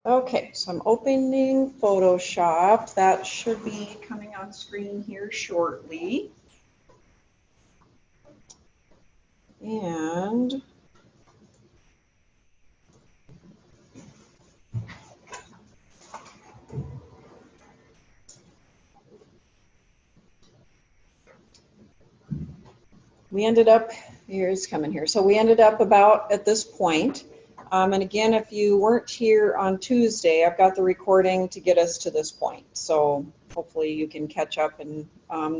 Okay, so I'm opening Photoshop. That should be coming on screen here shortly. And we ended up, here's coming here. So we ended up about at this point. And again, if you weren't here on Tuesday, I've got the recording to get us to this point. So hopefully you can catch up, and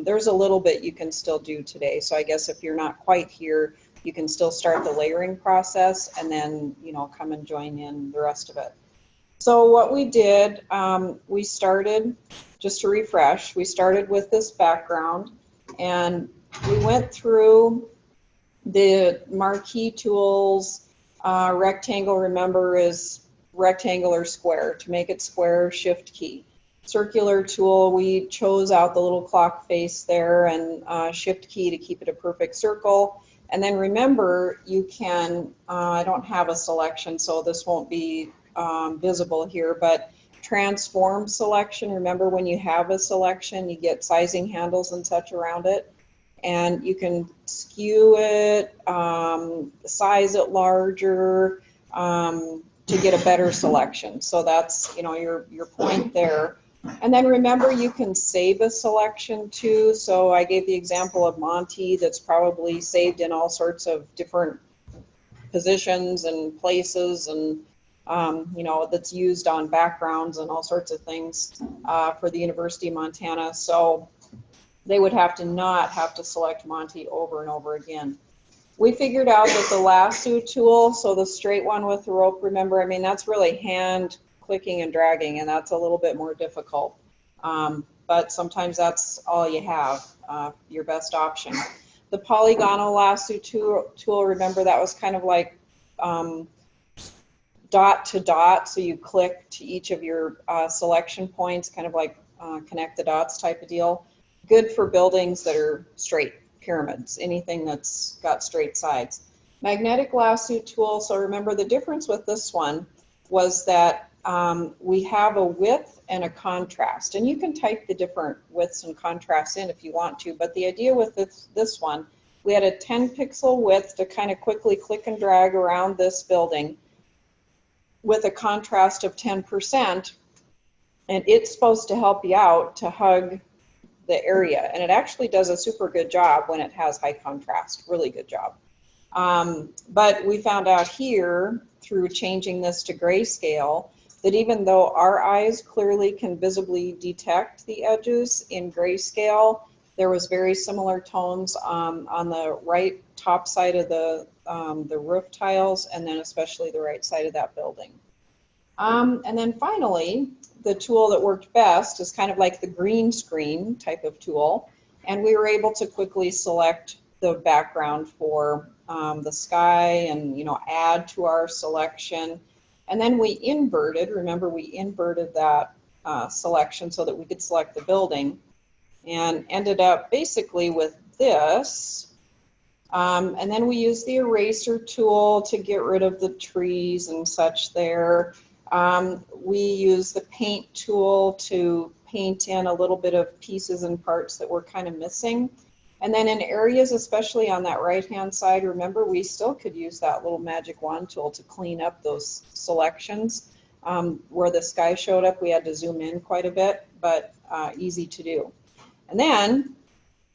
there's a little bit you can still do today. So I guess if you're not quite here, you can still start the layering process and then, you know, come and join in the rest of it. So what we did, we started, just to refresh, we started with this background, and we went through the marquee tools. Rectangle, remember, is rectangle or square. To make it square, shift key. Circular tool, we chose out the little clock face there, and shift key to keep it a perfect circle. And then remember, you can, I don't have a selection, so this won't be visible here, but transform selection. Remember, when you have a selection, you get sizing handles and such around it, and you can skew it, size it larger to get a better selection. So that's, you know, your point there. And then remember, you can save a selection too. So I gave the example of Monty that's probably saved in all sorts of different positions and places, and you know, that's used on backgrounds and all sorts of things for the University of Montana. So they would have to not have to select Monty over and over again. We figured out that the lasso tool, so the straight one with the rope, remember, I mean, that's really hand clicking and dragging, and that's a little bit more difficult. But sometimes that's all you have, your best option. The polygonal lasso tool, remember, that was kind of like dot to dot, so you click to each of your selection points, kind of like connect the dots type of deal. Good for buildings that are straight, pyramids, anything that's got straight sides. Magnetic lasso tool, so remember the difference with this one was that we have a width and a contrast, and you can type the different widths and contrasts in if you want to, but the idea with this one, we had a 10 pixel width to kind of quickly click and drag around this building with a contrast of 10%, and it's supposed to help you out to hug the area, and it actually does a super good job when it has high contrast, really good job. But we found out here through changing this to grayscale that even though our eyes clearly can visibly detect the edges in grayscale, there was very similar tones on the right top side of the roof tiles, and then especially the right side of that building. And then finally, the tool that worked best is kind of like the green screen type of tool, and we were able to quickly select the background for the sky and, you know, add to our selection. And then we inverted, remember we inverted that selection so that we could select the building, and ended up basically with this. And then we used the eraser tool to get rid of the trees and such there. We use the paint tool to paint in a little bit of pieces and parts that were kind of missing. And then in areas, especially on that right-hand side, remember, we still could use that little magic wand tool to clean up those selections. Where the sky showed up, we had to zoom in quite a bit, but easy to do. And then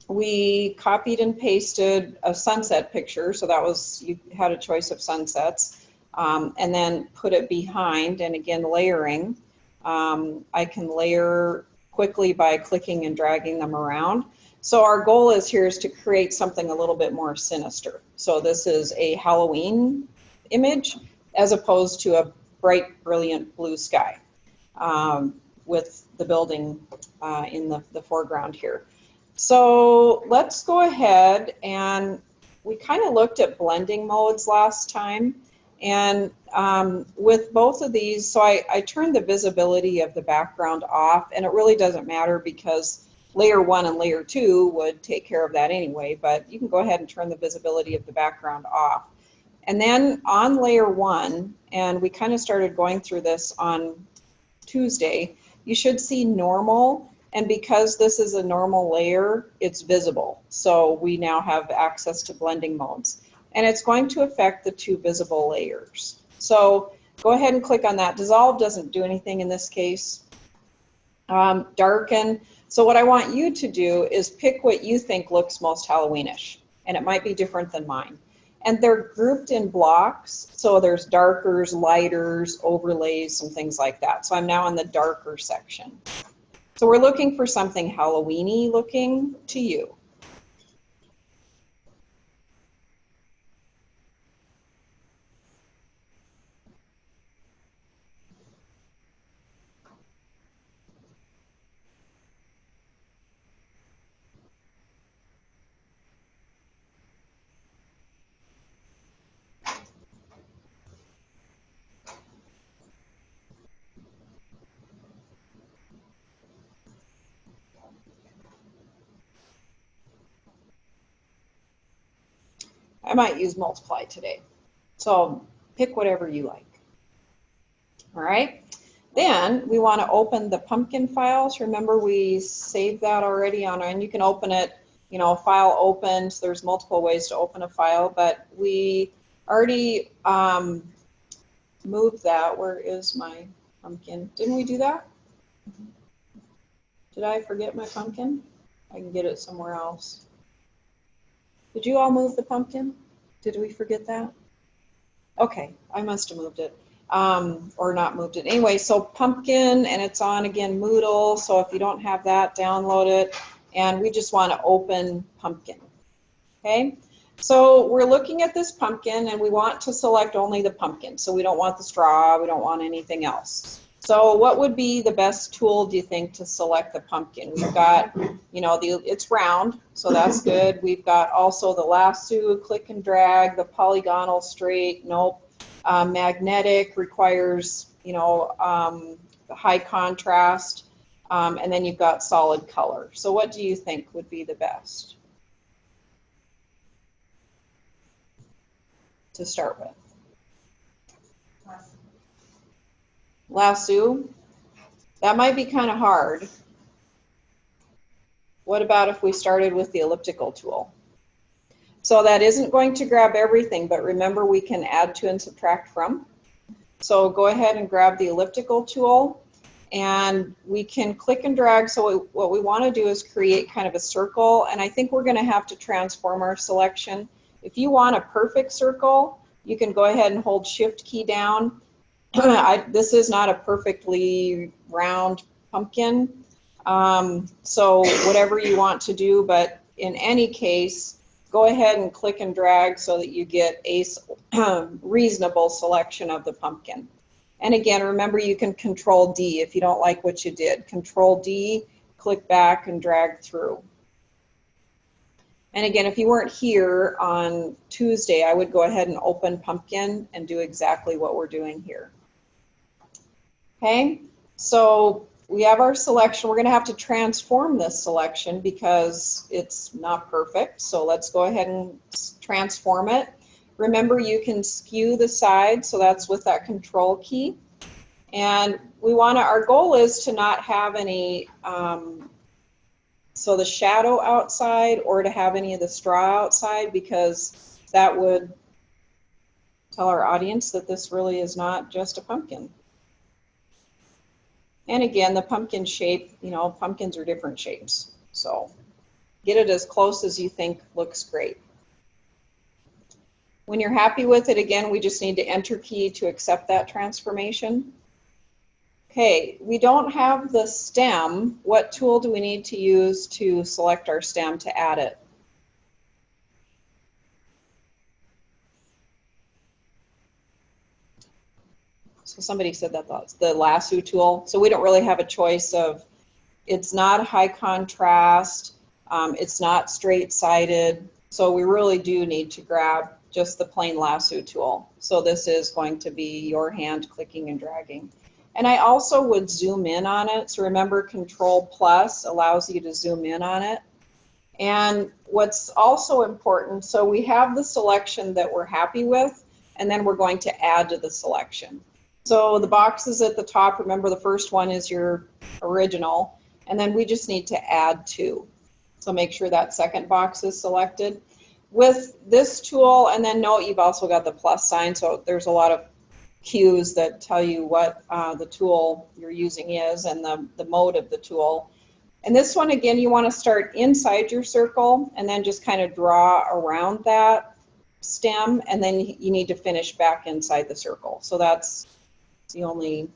we copied and pasted a sunset picture. So that was, you had a choice of sunsets. And then put it behind, and again, layering. I can layer quickly by clicking and dragging them around. So our goal here is to create something a little bit more sinister. So this is a Halloween image as opposed to a bright, brilliant blue sky with the building in the foreground here. So let's go ahead, and we kind of looked at blending modes last time. And with both of these, so I turned the visibility of the background off, and it really doesn't matter because layer 1 and layer 2 would take care of that anyway, but you can go ahead and turn the visibility of the background off. And then on layer 1, and we kind of started going through this on Tuesday, you should see normal, and because this is a normal layer, it's visible. So we now have access to blending modes. And it's going to affect the 2 visible layers. So go ahead and click on that. Dissolve doesn't do anything in this case. Darken. So what I want you to do is pick what you think looks most Halloweenish, and it might be different than mine. And they're grouped in blocks, so there's darkers, lighters, overlays, some things like that. So I'm now in the darker section. So we're looking for something Halloween-y looking to you. I might use multiply today. So pick whatever you like. All right. Then we want to open the pumpkin files. Remember we saved that already on, and you can open it, you know, file opened. There's multiple ways to open a file, but we already moved that. Where is my pumpkin? Didn't we do that? Did I forget my pumpkin? I can get it somewhere else. Did you all move the pumpkin? Did we forget that? Okay, I must have moved it. Or not moved it. Anyway, so pumpkin, and it's on again Moodle, so if you don't have that, download it. And we just want to open pumpkin. Okay, so we're looking at this pumpkin, and we want to select only the pumpkin. So we don't want the straw, we don't want anything else. So what would be the best tool, do you think, to select the pumpkin? We've got, you know, it's round, so that's good. We've got also the lasso, click and drag, the polygonal straight, nope. Magnetic requires, you know, high contrast, and then you've got solid color. So what do you think would be the best to start with? Lasso. That might be kind of hard. What about if we started with the elliptical tool? So that isn't going to grab everything, but remember we can add to and subtract from. So go ahead and grab the elliptical tool, and we can click and drag. So what we want to do is create kind of a circle, and I think we're going to have to transform our selection. If you want a perfect circle, you can go ahead and hold Shift key down. This is not a perfectly round pumpkin, so whatever you want to do, but in any case, go ahead and click and drag so that you get a reasonable selection of the pumpkin. And again, remember you can Control D if you don't like what you did. Control D, click back and drag through. And again, if you weren't here on Tuesday, I would go ahead and open pumpkin and do exactly what we're doing here. Okay, so we have our selection. We're going to have to transform this selection because it's not perfect. So let's go ahead and transform it. Remember, you can skew the side, so that's with that Control key. And we want to, our goal is to not have any, so the shadow outside, or to have any of the straw outside, because that would tell our audience that this really is not just a pumpkin. And again, the pumpkin shape, you know, pumpkins are different shapes. So get it as close as you think looks great. When you're happy with it, again, we just need to Enter key to accept that transformation. Okay, we don't have the stem. What tool do we need to use to select our stem to add it? So somebody said that that's the lasso tool. So we don't really have a choice of, it's not high contrast, it's not straight-sided. So we really do need to grab just the plain lasso tool. So this is going to be your hand clicking and dragging. And I also would zoom in on it. So remember, Control plus allows you to zoom in on it. And what's also important, so we have the selection that we're happy with, and then we're going to add to the selection. So the boxes at the top, remember the first one is your original, and then we just need to add to. So make sure that second box is selected. With this tool, and then note you've also got the plus sign, so there's a lot of cues that tell you what the tool you're using is and the mode of the tool. And this one, again, you want to start inside your circle and then just kind of draw around that stem, and then you need to finish back inside the circle. So that's the only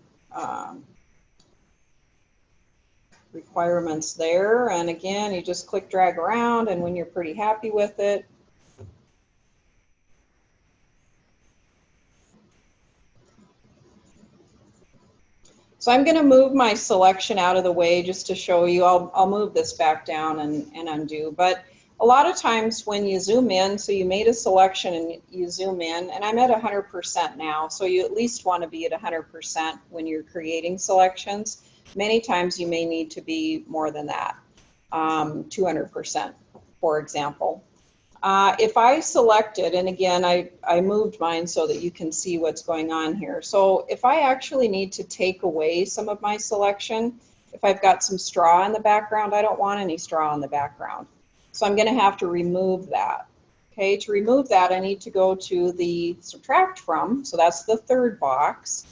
requirements there. And again, you just click, drag around, and when you're pretty happy with it, so I'm going to move my selection out of the way just to show you. I'll move this back down and undo. But a lot of times when you zoom in, so you made a selection and you zoom in, and I'm at 100% now, so you at least want to be at 100% when you're creating selections. Many times you may need to be more than that, 200%, for example. If I selected, and again, I moved mine so that you can see what's going on here. So if I actually need to take away some of my selection, if I've got some straw in the background, I don't want any straw in the background. So I'm going to have to remove that. Okay, to remove that, I need to go to the subtract from, so that's the third box.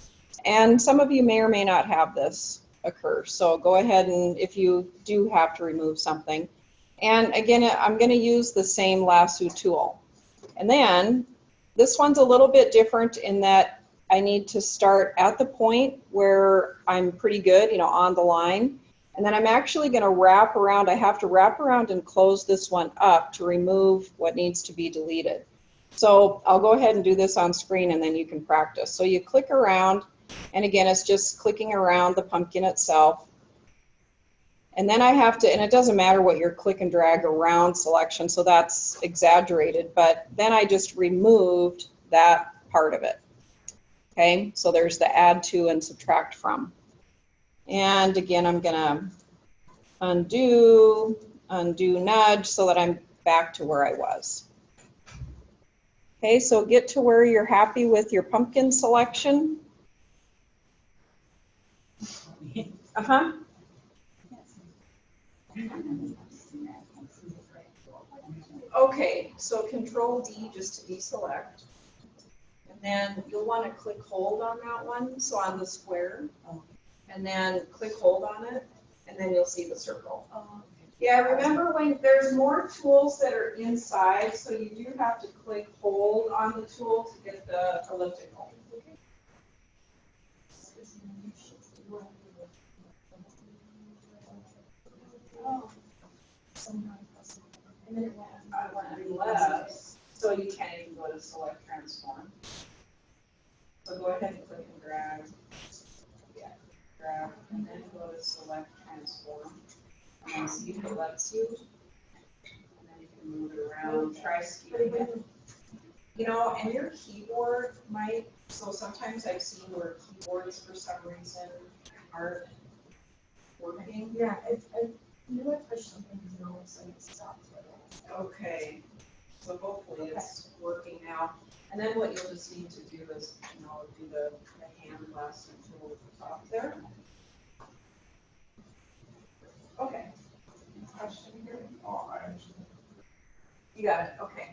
And some of you may or may not have this occur. So go ahead, and if you do have to remove something, and again, I'm going to use the same lasso tool. And then this one's a little bit different in that I need to start at the point where I'm pretty good, you know, on the line. And then I'm actually going to wrap around. I have to wrap around and close this one up to remove what needs to be deleted. So I'll go ahead and do this on screen, and then you can practice. So you click around, and again, it's just clicking around the pumpkin itself. And then I have to, and it doesn't matter what your click and drag around selection, so that's exaggerated, but then I just removed that part of it. Okay, so there's the add to and subtract from. And again, I'm gonna undo, nudge, so that I'm back to where I was. Okay, so get to where you're happy with your pumpkin selection. Uh-huh. Okay, so Control D just to deselect. And then you'll want to click hold on that one, so on the square. And then click hold on it, and then you'll see the circle. Yeah, remember when there's more tools that are inside, so you do have to click hold on the tool to get the elliptical. Unless, so you can't even go to select transform. So go ahead and click and drag. Yeah, drag, and then go to select transform. And then see if it lets you. And then you can move it around. Try skipping it. You know, and your keyboard might, so sometimes I've seen where keyboards for some reason aren't working. Yeah, I knew I pushed something no, so it stopped. Okay, so hopefully it's working now. And then what you'll just need to do is, you know, do the hand blasting tool at the top there. Okay. Question here? Oh, I actually. You got it, okay.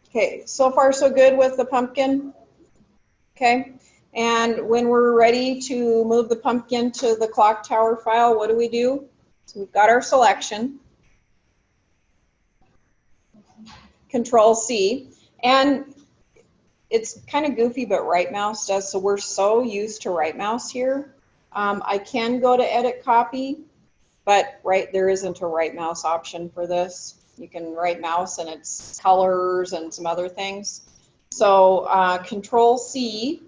Okay, so far so good with the pumpkin. Okay, and when we're ready to move the pumpkin to the clock tower file, what do? So we've got our selection. Control C, and it's kind of goofy, but right mouse does, so we're so used to right mouse here. I can go to edit copy, but there isn't a right mouse option for this. You can right mouse and it's colors and some other things. So Control C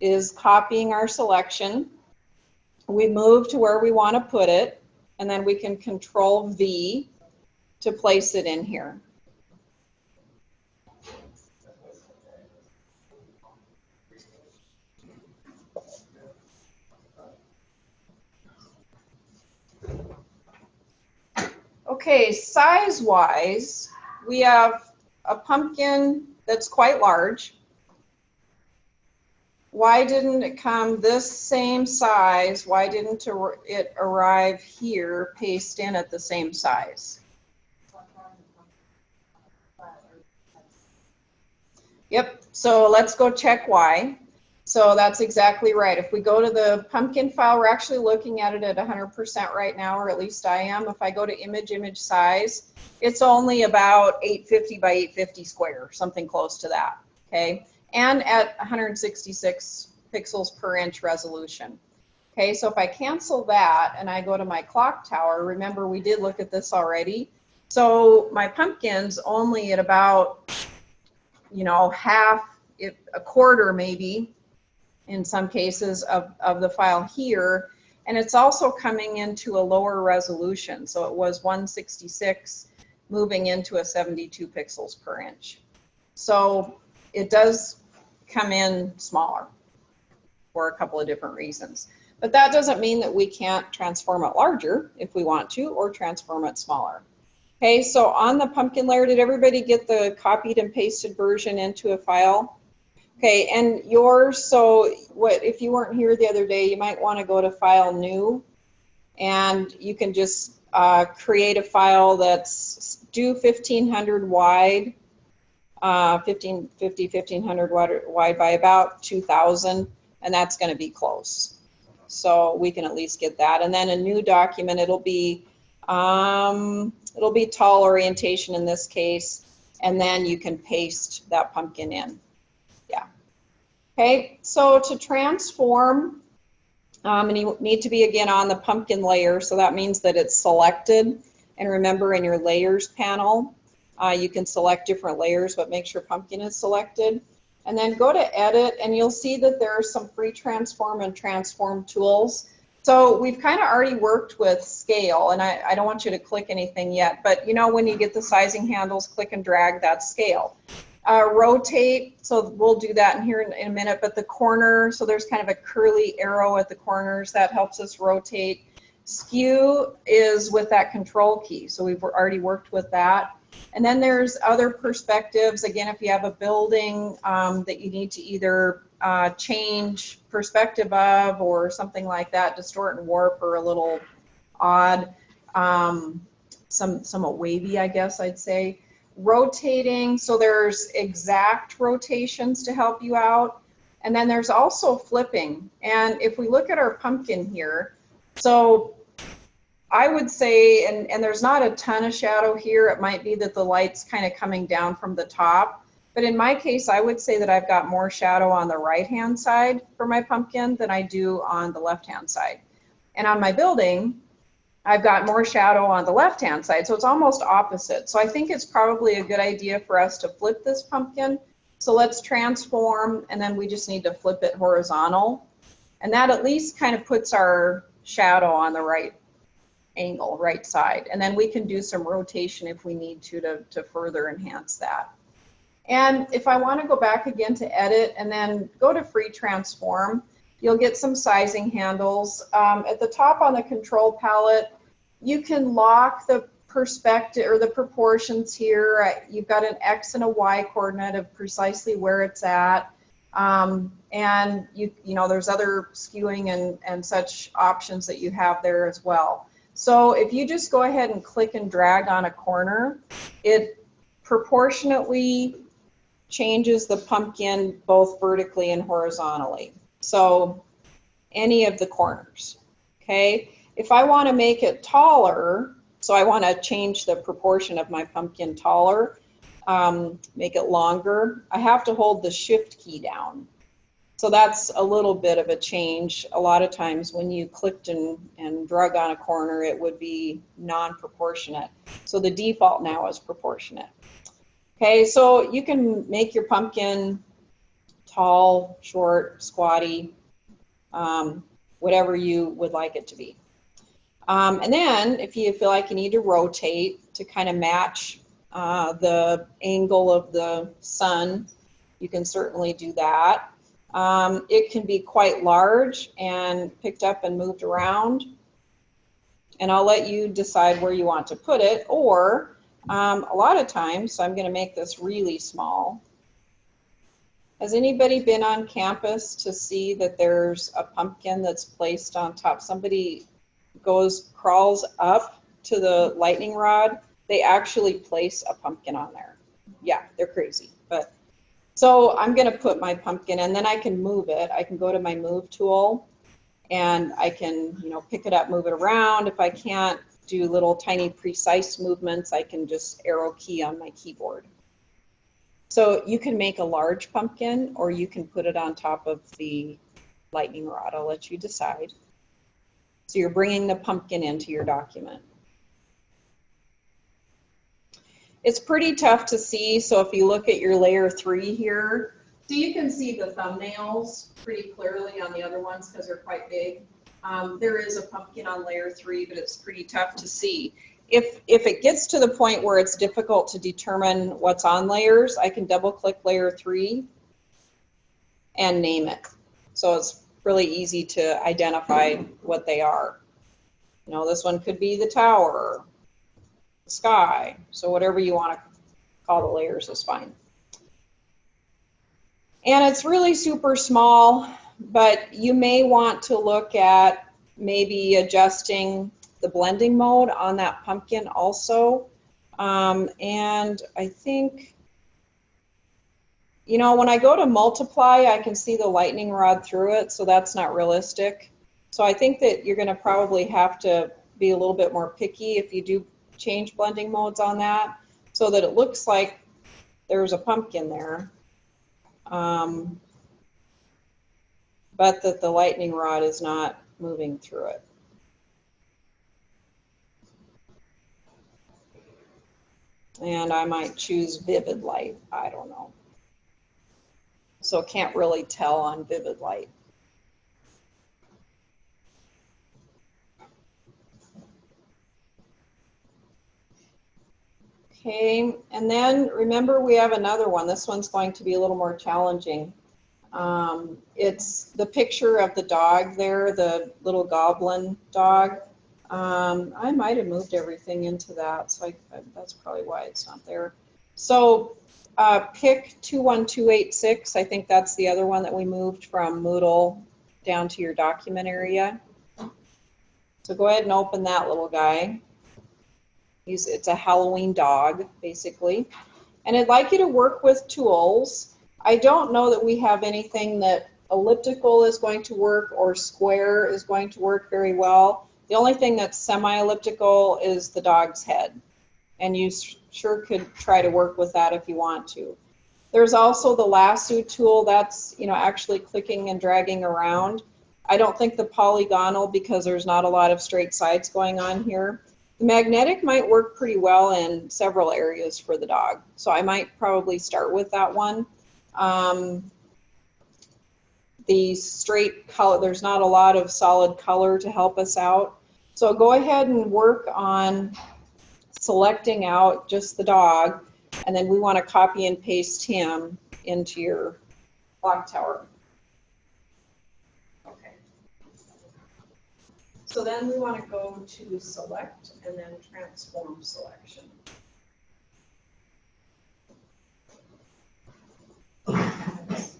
is copying our selection. We move to where we want to put it, and then we can Control V to place it in here. Okay, size-wise, we have a pumpkin that's quite large. Why didn't it come this same size? Why didn't it arrive here, paced in at the same size? Yep, so let's go check why. So that's exactly right. If we go to the pumpkin file, we're actually looking at it at 100% right now, or at least I am. If I go to image size, it's only about 850 by 850 square, something close to that, okay? And at 166 pixels per inch resolution. Okay, so if I cancel that and I go to my clock tower, remember we did look at this already. So my pumpkin's only at about, you know, half, a quarter maybe, in some cases of the file here, and it's also coming into a lower resolution. So it was 166 moving into a 72 pixels per inch. So it does come in smaller for a couple of different reasons. But that doesn't mean that we can't transform it larger if we want to, or transform it smaller. Okay, so on the pumpkin layer, did everybody get the copied and pasted version into a file? Okay, and yours, so what if you weren't here the other day, you might want to go to File New, and you can just create a file that's 1500 wide, 1500 wide by about 2000, and that's going to be close. So we can at least get that. And then a new document, it'll be tall orientation in this case, and then you can paste that pumpkin in. Okay, so to transform, and you need to be again on the pumpkin layer, so that means that it's selected. And remember, in your layers panel, you can select different layers, but make sure pumpkin is selected. And then go to edit, and you'll see that there are some free transform and transform tools. So we've kind of already worked with scale, and I don't want you to click anything yet, but you know when you get the sizing handles, click and drag, that's scale. Rotate, so we'll do that in here in a minute, but the corner, so there's kind of a curly arrow at the corners that helps us rotate. Skew is with that control key, so we've already worked with that. And then there's other perspectives. Again, if you have a building that you need to either change perspective of or something like that, distort and warp, or a little odd, somewhat wavy, I guess I'd say. Rotating, so there's exact rotations to help you out, and then there's also flipping. And if we look at our pumpkin here, so I would say, and there's not a ton of shadow here, it might be that the light's kind of coming down from the top, but in my case I would say that I've got more shadow on the right hand side for my pumpkin than I do on the left hand side. And on my building, I've got more shadow on the left-hand side, so it's almost opposite. So I think it's probably a good idea for us to flip this pumpkin. So let's transform, and then we just need to flip it horizontal. And that at least kind of puts our shadow on the right angle, right side. And then we can do some rotation if we need to further enhance that. And if I want to go back again to edit and then go to free transform, you'll get some sizing handles. At the top on the control palette, you can lock the perspective or the proportions here. You've got an X and a Y coordinate of precisely where it's at. And you know, there's other skewing and such options that you have there as well. So if you just go ahead and click and drag on a corner, it proportionately changes the pumpkin both vertically and horizontally. So any of the corners, okay? If I want to make it taller, so I want to change the proportion of my pumpkin taller, make it longer, I have to hold the shift key down. So that's a little bit of a change. A lot of times when you clicked and drug on a corner, it would be non-proportionate. So the default now is proportionate. Okay, so you can make your pumpkin tall, short, squatty, whatever you would like it to be. And then if you feel like you need to rotate to kind of match the angle of the sun, you can certainly do that. It can be quite large and picked up and moved around. And I'll let you decide where you want to put it, or a lot of times, so I'm going to make this really small. Has anybody been on campus to see that there's a pumpkin that's placed on top? Somebody crawls up to the lightning rod. They actually place a pumpkin on there. Yeah, they're crazy. But so I'm going to put my pumpkin, and then I can move it. I can go to my move tool, and I can, pick it up, move it around. If I can't do little tiny precise movements, I can just arrow key on my keyboard. So you can make a large pumpkin, or you can put it on top of the lightning rod. I'll let you decide. So you're bringing the pumpkin into your document. It's pretty tough to see, so if you look at your layer 3 here, so you can see the thumbnails pretty clearly on the other ones because they're quite big. There is a pumpkin on layer 3, but it's pretty tough to see. If it gets to the point where it's difficult to determine what's on layers, I can double click layer 3 and name it. So it's really easy to identify what they are. This one could be the tower, the sky. So whatever you want to call the layers is fine. And it's really super small, but you may want to look at maybe adjusting the blending mode on that pumpkin also. And I think, when I go to multiply, I can see the lightning rod through it, so that's not realistic. So I think that you're going to probably have to be a little bit more picky if you do change blending modes on that, so that it looks like there's a pumpkin there. But that the lightning rod is not moving through it. And I might choose vivid light, I don't know. So can't really tell on vivid light. Okay, and then remember we have another one. This one's going to be a little more challenging. It's the picture of the dog there, the little goblin dog. I might have moved everything into that, so that's probably why it's not there. So pick 21286. I think that's the other one that we moved from Moodle down to your document area. So go ahead and open that little guy. It's a Halloween dog, basically. And I'd like you to work with tools. I don't know that we have anything that elliptical is going to work or square is going to work very well. The only thing that's semi-elliptical is the dog's head. And you sure could try to work with that if you want to. There's also the lasso tool. That's, actually clicking and dragging around. I don't think the polygonal, because there's not a lot of straight sides going on here. The magnetic might work pretty well in several areas for the dog. So I might probably start with that one. The straight color, there's not a lot of solid color to help us out. So go ahead and work on selecting out just the dog, and then we want to copy and paste him into your clock tower. Okay. So then we want to go to select and then transform selection.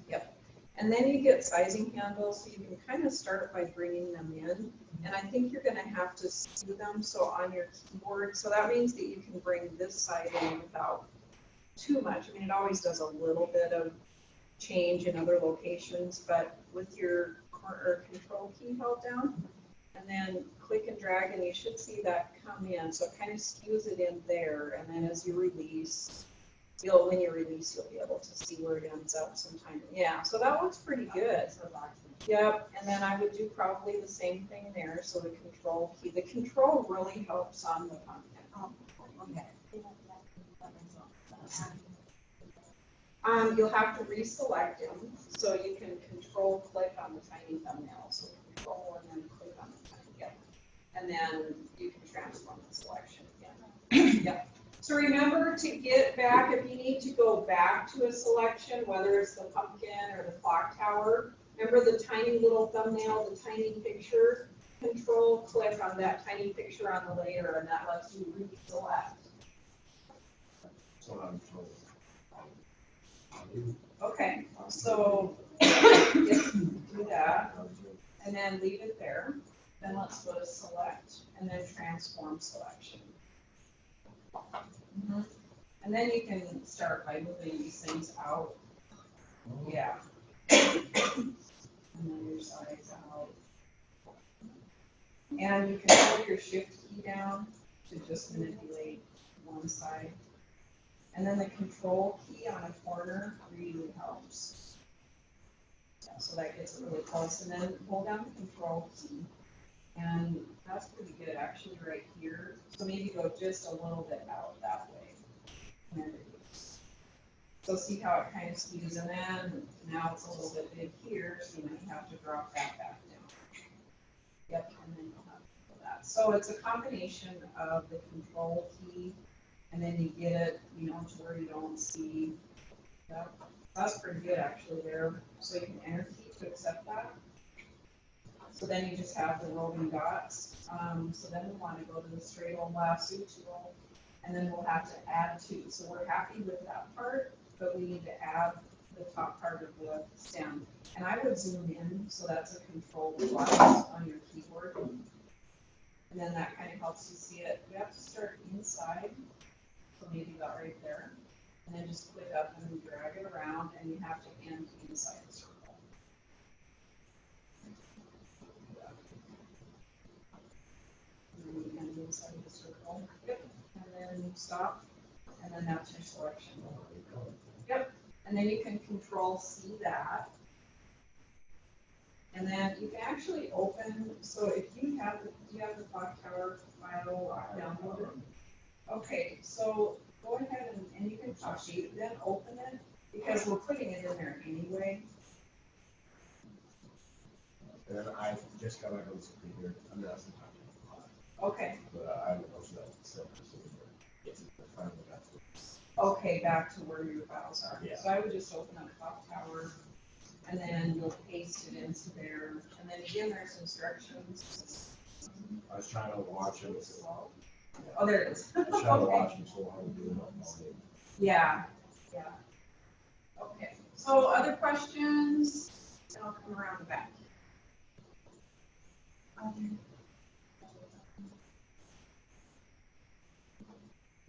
Yep. And then you get sizing handles, so you can kind of start by bringing them in. And I think you're going to have to skew them so on your keyboard. So that means that you can bring this side in without too much. I mean, it always does a little bit of change in other locations, but with your control key held down, and then click and drag, and you should see that come in. So it kind of skews it in there, and then as you release, when you release, you'll be able to see where it ends up sometime. Yeah, so that looks pretty good. Yep, and then I would do probably the same thing there. So the control key, the control really helps on the pumpkin. Okay. You'll have to reselect him, so you can control click on the tiny thumbnail. So control and then click on the tiny, yep. And then you can transform the selection again. Yep. So remember to get back, if you need to go back to a selection, whether it's the pumpkin or the clock tower, remember the tiny little thumbnail, the tiny picture, control click on that tiny picture on the layer, and that lets you reselect. So I'm told. Okay, so do that, and then leave it there. Then let's go to select, and then transform selection. And then you can start by moving these things out. Yeah. And then your sides out. And you can hold your shift key down to just manipulate one side. And then the control key on a corner really helps. Yeah, so that gets it really close. And then hold down the control key. And that's pretty good actually right here. So maybe go just a little bit out that way. And then reduce. So see how it kind of skews, and then now it's a little bit big here, so you might have to drop that back down. Yep, and then you'll have to do that. So it's a combination of the control key, and then you get it, you know, to where you don't see. Yep, that's pretty good actually there. So you can enter key to accept that. So then you just have the roving dots. So then we want to go to the straight hole lasso tool, and then we'll have to add two. So we're happy with that part, but we need to add the top part of the stem. And I would zoom in, so that's a control plus on your keyboard. And then that kind of helps you see it. You have to start inside, so maybe about right there. And then just click up and drag it around, and you have to end inside the circle. And then you end inside the circle. Yep. And then stop, and then that's your selection. Yep. And then you can control C that. And then you can actually open, so if you have the clock tower file downloaded. Okay, so go ahead and you can copy it, then open it, because we're putting it in there anyway. And I just got my notes up here. I'm not talking about. Okay. But I have a motion that still has to be there. Yes, finally got to it. Okay, back to where your files are. Yeah. So I would just open up clock tower, and then you'll paste it into there. And then again, there's instructions. I was trying to watch it. Oh, there it is. I was trying to Okay. watch it so I would do it on my own. Yeah, yeah. Okay, so other questions? And I'll come around the back.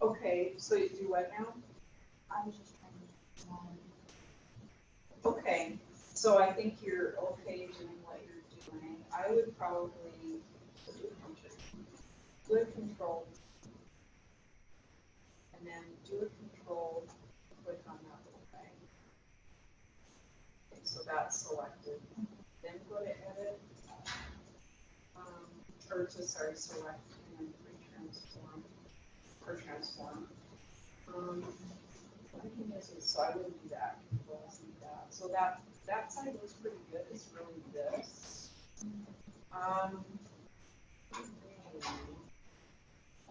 Okay, so you do what now? I was just trying to. Okay, so I think you're okay doing what you're doing. I would probably do a control. And then do a control, click on that little thing. Okay, so that's selected. Then go to edit, select, and then transform, or transform. I think this is, so I wouldn't do that, control C that. So that side looks pretty good, it's really this. I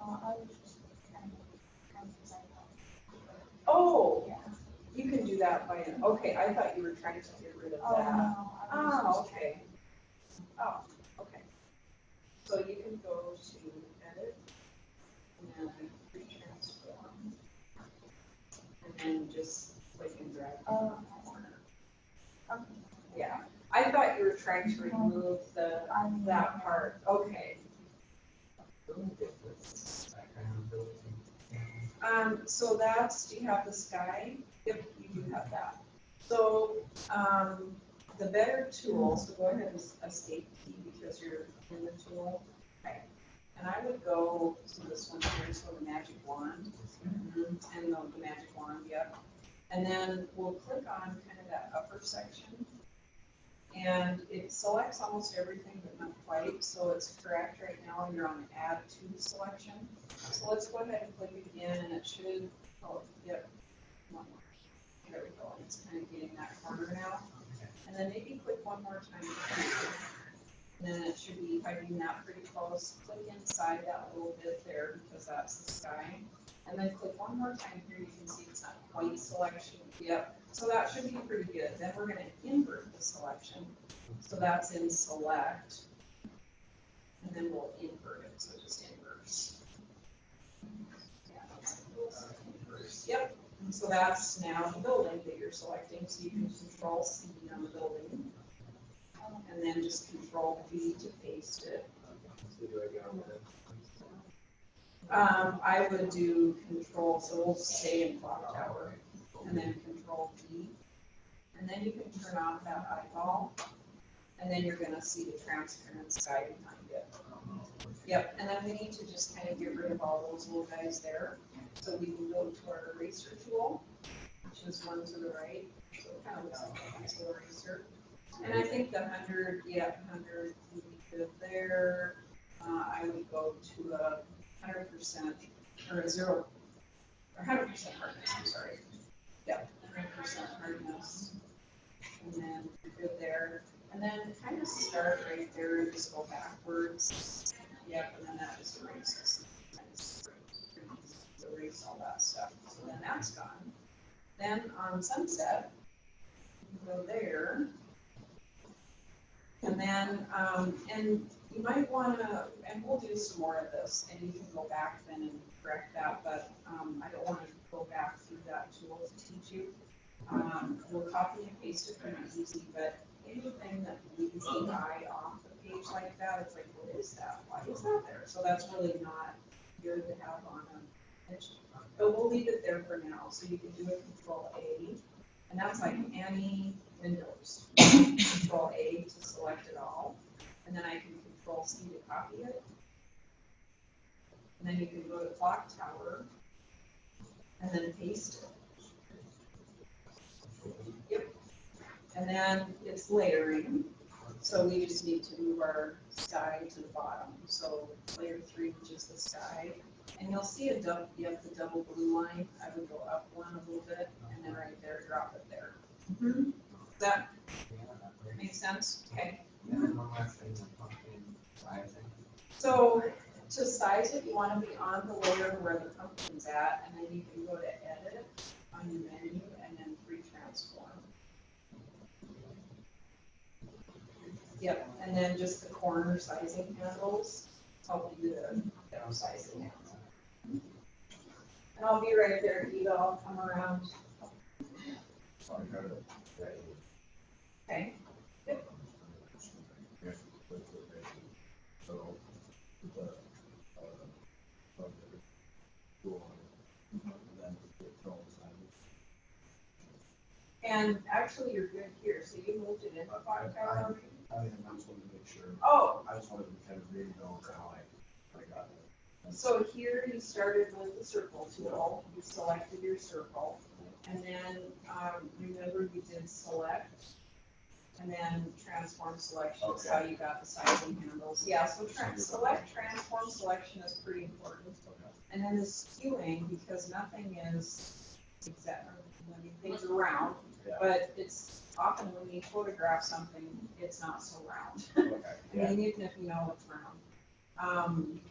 was just trying to decide. Oh, Yeah. you can do that by, okay, I thought you were trying to get rid of Oh, that. no. I was Oh, just okay. Oh, okay. So you can go to edit and retransform. And then just click and drag in Oh, the corner. okay. Yeah, I thought you were trying to remove that part. Okay. So that's, do you have the sky? Yep, you do have that. So, the better tool, so go ahead and escape key because you're in the tool. Okay. And I would go to this one here, so the magic wand. And the magic wand, yep. And then we'll click on kind of that upper section. And it selects almost everything, but not quite, so it's correct right now. You're on add to selection. So let's go ahead and click it again, and it should, oh, yep. One more. There we go. It's kind of getting that corner now. And then maybe click one more time. And then it should be hiding that pretty close. Click inside that little bit there, because that's the sky. And then click one more time here. You can see it's not quite selection. Yep. So that should be pretty good. Then we're going to invert the selection. So that's in select. and then we'll invert it, so just inverse. Yeah, inverse. Yep, and so that's now the building that you're selecting, so you can control C on the building. And then just control V to paste it. So do I go on that? I would do control, so we'll stay in clock tower, and then control V. And then you can turn off that eyeball, and then you're gonna see the transparent sky behind it. Yep, and then we need to just kind of get rid of all those little guys there. So we can go to our eraser tool, which is one to the right, so it kind of looks like a pencil eraser. And I think the 100, yeah, 100 would be good there. I would go to a 100% or a 0 or 100% hardness. I'm sorry. Yep, 100% hardness. And then you're good there. And then kind of start right there and just go backwards. Yep, and then that just erases. Erase all that stuff. So then that's gone. Then on sunset, you go there. And then, and you might want to, and we'll do some more of this, and you can go back then and correct that, but I don't want to go back through that tool to teach you. We'll copy and paste it pretty easy, but anything that leaves the eye off the page like that, it's like, what is that? Why is that there? So that's really not good to have on a pitch. But we'll leave it there for now, so you can do a control A, and that's like any Windows. Control A to select it all, and then I can control C to copy it. And then you can go to clock tower, and then paste it. Yep. And then it's layering, so we just need to move our sky to the bottom. So layer 3, which is the sky, and you'll see a double. You have the double blue line. I would go up one a little bit, and then right there, drop it there. Mm-hmm. Does that make sense? Okay. So to size it, you want to be on the layer where the pumpkin's at, and then you can go to edit on your menu and then transform. Yep, and then just the corner sizing handles help you to sizing it. And I'll be right there, Eva. I'll come around. Okay. Yep. And actually, you're good here. So you moved it into clock tower. I just wanted to make sure. Oh. I just wanted to kind of read know how I got it. So here you started with the circle tool. You selected your circle, and then remember you did select, and then transform selection is how you got the sizing handles. Yeah. So select, transform selection is pretty important. Okay. And then the skewing, because nothing is exact. I mean, things are round, Yeah. but it's often when you photograph something, it's not so round. Okay. I mean, even if you know it's round.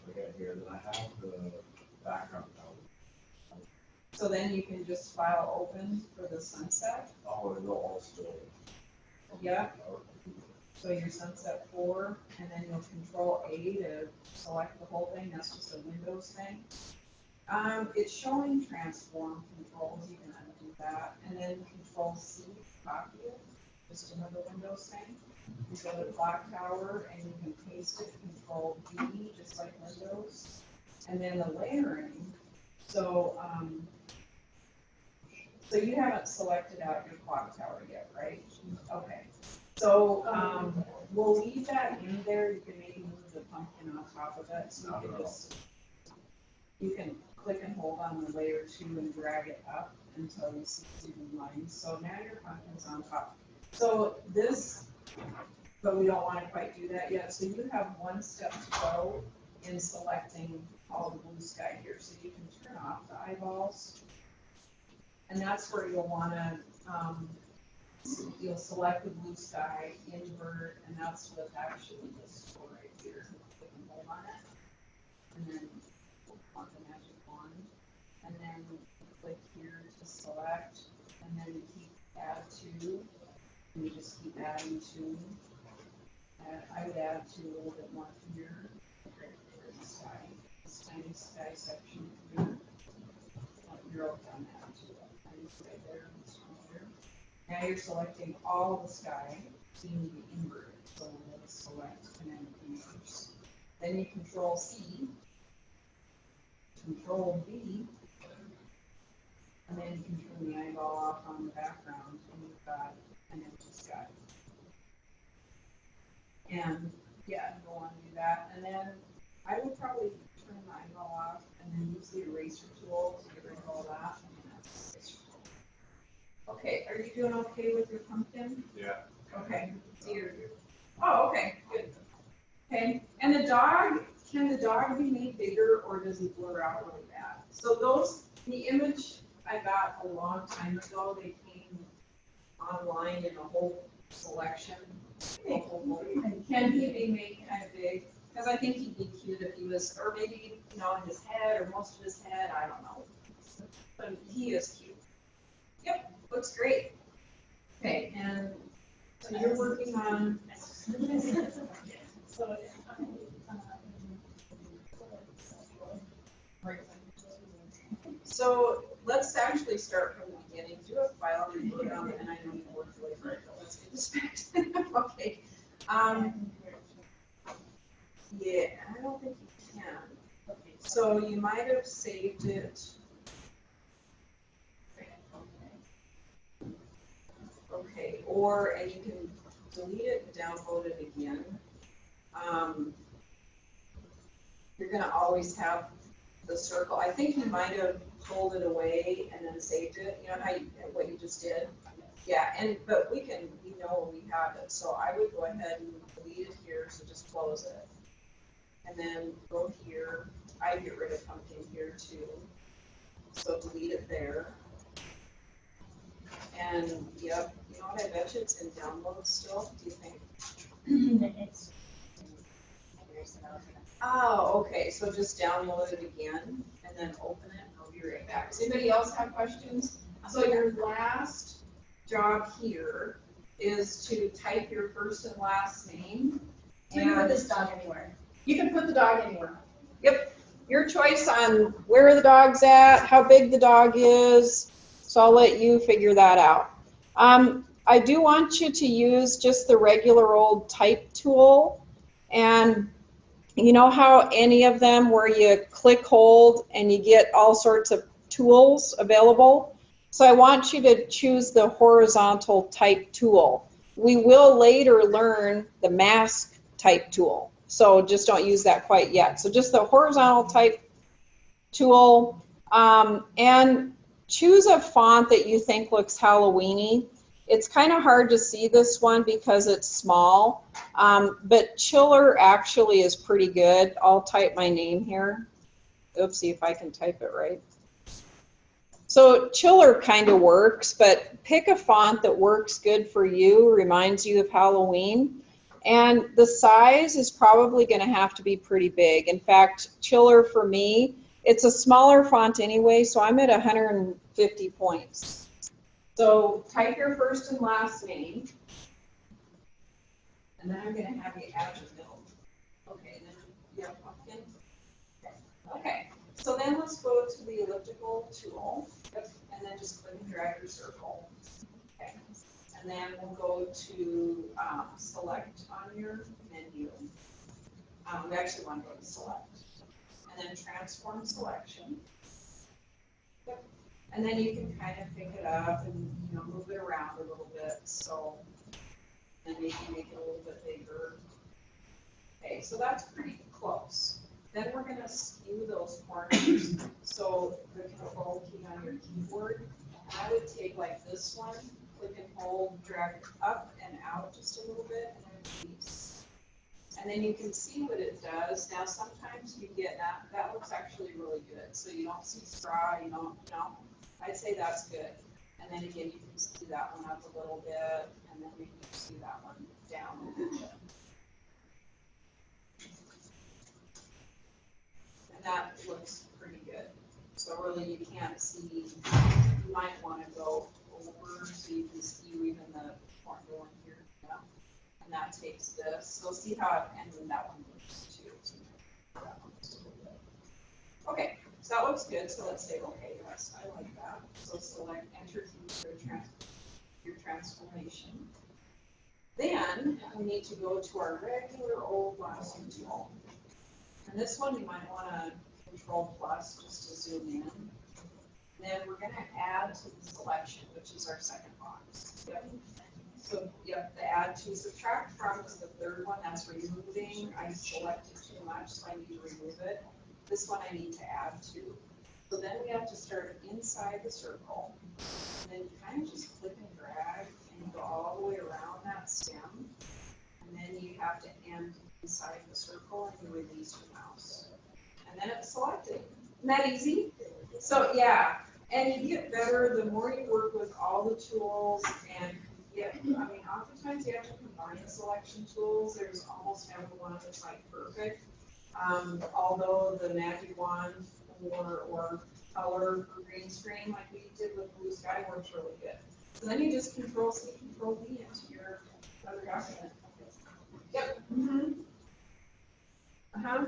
Okay, here, then I have the background now. So then you can just file open for the sunset. Oh, and they'll all still. Yeah. So your sunset 4, and then you'll control A to select the whole thing. That's just a Windows thing. It's showing transform controls. You can undo that, and then control C to copy it. Just another Windows thing. You go to clock tower and you can paste it. Control V, just like Windows, and then the layering. So so you haven't selected out your clock tower yet, right? Okay. So we'll leave that in there. You can maybe move the pumpkin on top of it, so you can just click and hold on the layer 2 and drag it up until you see 2 lines. So now your pumpkin's on top. So this, but we don't want to quite do that yet. So you have one step to go in selecting all the blue sky here. So you can turn off the eyeballs, and that's where you'll want to, you'll select the blue sky, invert, and that's what actually this tool right here. Click and hold on it, and then on the magic wand, and then click here to select, and then you keep add to, and you just keep adding to. I would add to a little bit more here. sky, this tiny sky section here. You're up on that too. And it's right there and this one here. Now you're selecting all the sky, so you need to invert it. So let's select and then inverse. Then you control C, control V, and then you can turn the eyeball off on the background and you've got an empty sky. And yeah, go on and do that. And then I would probably turn the eyeball off and then use the eraser tool to get rid of all that. And that's the eraser tool. Okay, are you doing okay with your pumpkin? Yeah. Okay. Oh, okay, good. Okay, and the dog, can the dog be made bigger or does he blur out really bad? So the image I got a long time ago, they came online in a whole selection. Can he be made kind of big? Because I think he'd be cute if he was, or maybe, his head or most of his head, I don't know. But he is cute. Yep, looks great. Okay, and so you're working on. So let's actually start from the beginning. Do a file review and I know you worked really hard, but let's get this back. Okay. Yeah, I don't think you can. So you might have saved it. Okay, and you can delete it, download it again. You're going to always have the circle. I think you might have pulled it away and then saved it. You know what you just did? Yeah, but we know we have it. So I would go ahead and delete it here. So just close it. And then go here. I get rid of pumpkin here too. So delete it there. And yep, you know what? I bet you it's in download still. Do you think? Oh, okay. So just download it again and then open it and I'll be right back. Does anybody else have questions? So your last job here is to type your first and last name. So you can put this dog anywhere. You can put the dog anywhere. Yep. Your choice on where the dog's at, how big the dog is. So I'll let you figure that out. I do want you to use just the regular old type tool. And you know how any of them where you click hold and you get all sorts of tools available? So I want you to choose the horizontal type tool. We will later learn the mask type tool. So just don't use that quite yet. So just the horizontal type tool, and choose a font that you think looks Halloween-y. It's kind of hard to see this one because it's small, but Chiller actually is pretty good. I'll type my name here. Oops, see if I can type it right. So Chiller kind of works, but pick a font that works good for you, reminds you of Halloween. And the size is probably going to have to be pretty big. In fact, Chiller for me, it's a smaller font anyway, so I'm at 150 points. So type your first and last name, and then I'm going to have you add your middle. Okay, and then you have pumpkin. Okay, so then let's go to the elliptical tool, and then just click and drag your circle. Okay, and then we'll go to select on your menu. We actually want to go to select, and then transform selection. Yep. And then you can kind of pick it up and move it around a little bit. So, and maybe make it a little bit bigger. Okay, so that's pretty close. Then we're going to skew those corners. So the control key on your keyboard, I would take like this one, click and hold, drag it up and out just a little bit, and then release. And then you can see what it does. Now sometimes you get that looks actually really good. So you don't see straw, you don't. I'd say that's good. And then again, you can see that one up a little bit, and then maybe you see that one down a little bit. And that looks pretty good. So really you can't see, you might want to go over so you can skew even the one going here. Yeah. And that takes this. So see how, and then that one looks too. So that one looks a little Okay, so that looks good, so let's say okay, yes, I like that. So select enter your transformation. Then we need to go to our regular old lasso tool. And this one you might want to control plus just to zoom in. Then we're going to add to the selection, which is our second box. Yep. So, yep, the add to subtract from is the third one. That's removing. I selected too much, so I need to remove it. This one I need to add to. So then we have to start inside the circle. And then kind of just click and drag and go all the way around that stem. And then you have to end inside the circle and you release your mouse. And then it's selected. Isn't that easy? So, yeah. And you get better the more you work with all the tools, and I mean, oftentimes you have to combine selection tools. There's almost never one that's like perfect. Although the magic wand or color for green screen, like we did with blue sky, works really good. So then you just Control C, Control V into your other document. Yep. Mm-hmm. Uh-huh.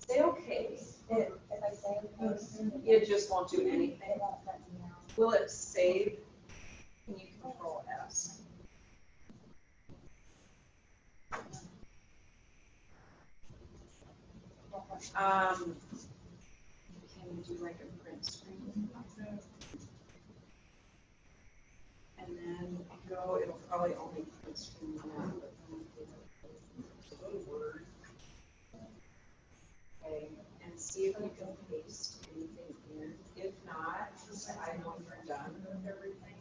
Say okay. If I say okay, It just won't do anything. it won't let me out. Will it save? Can you Control S? Can you do like a print screen? And then go, it'll probably only print screen one, but then go to Word. Okay, and see if you can paste anything in. If not, I know you're done with everything.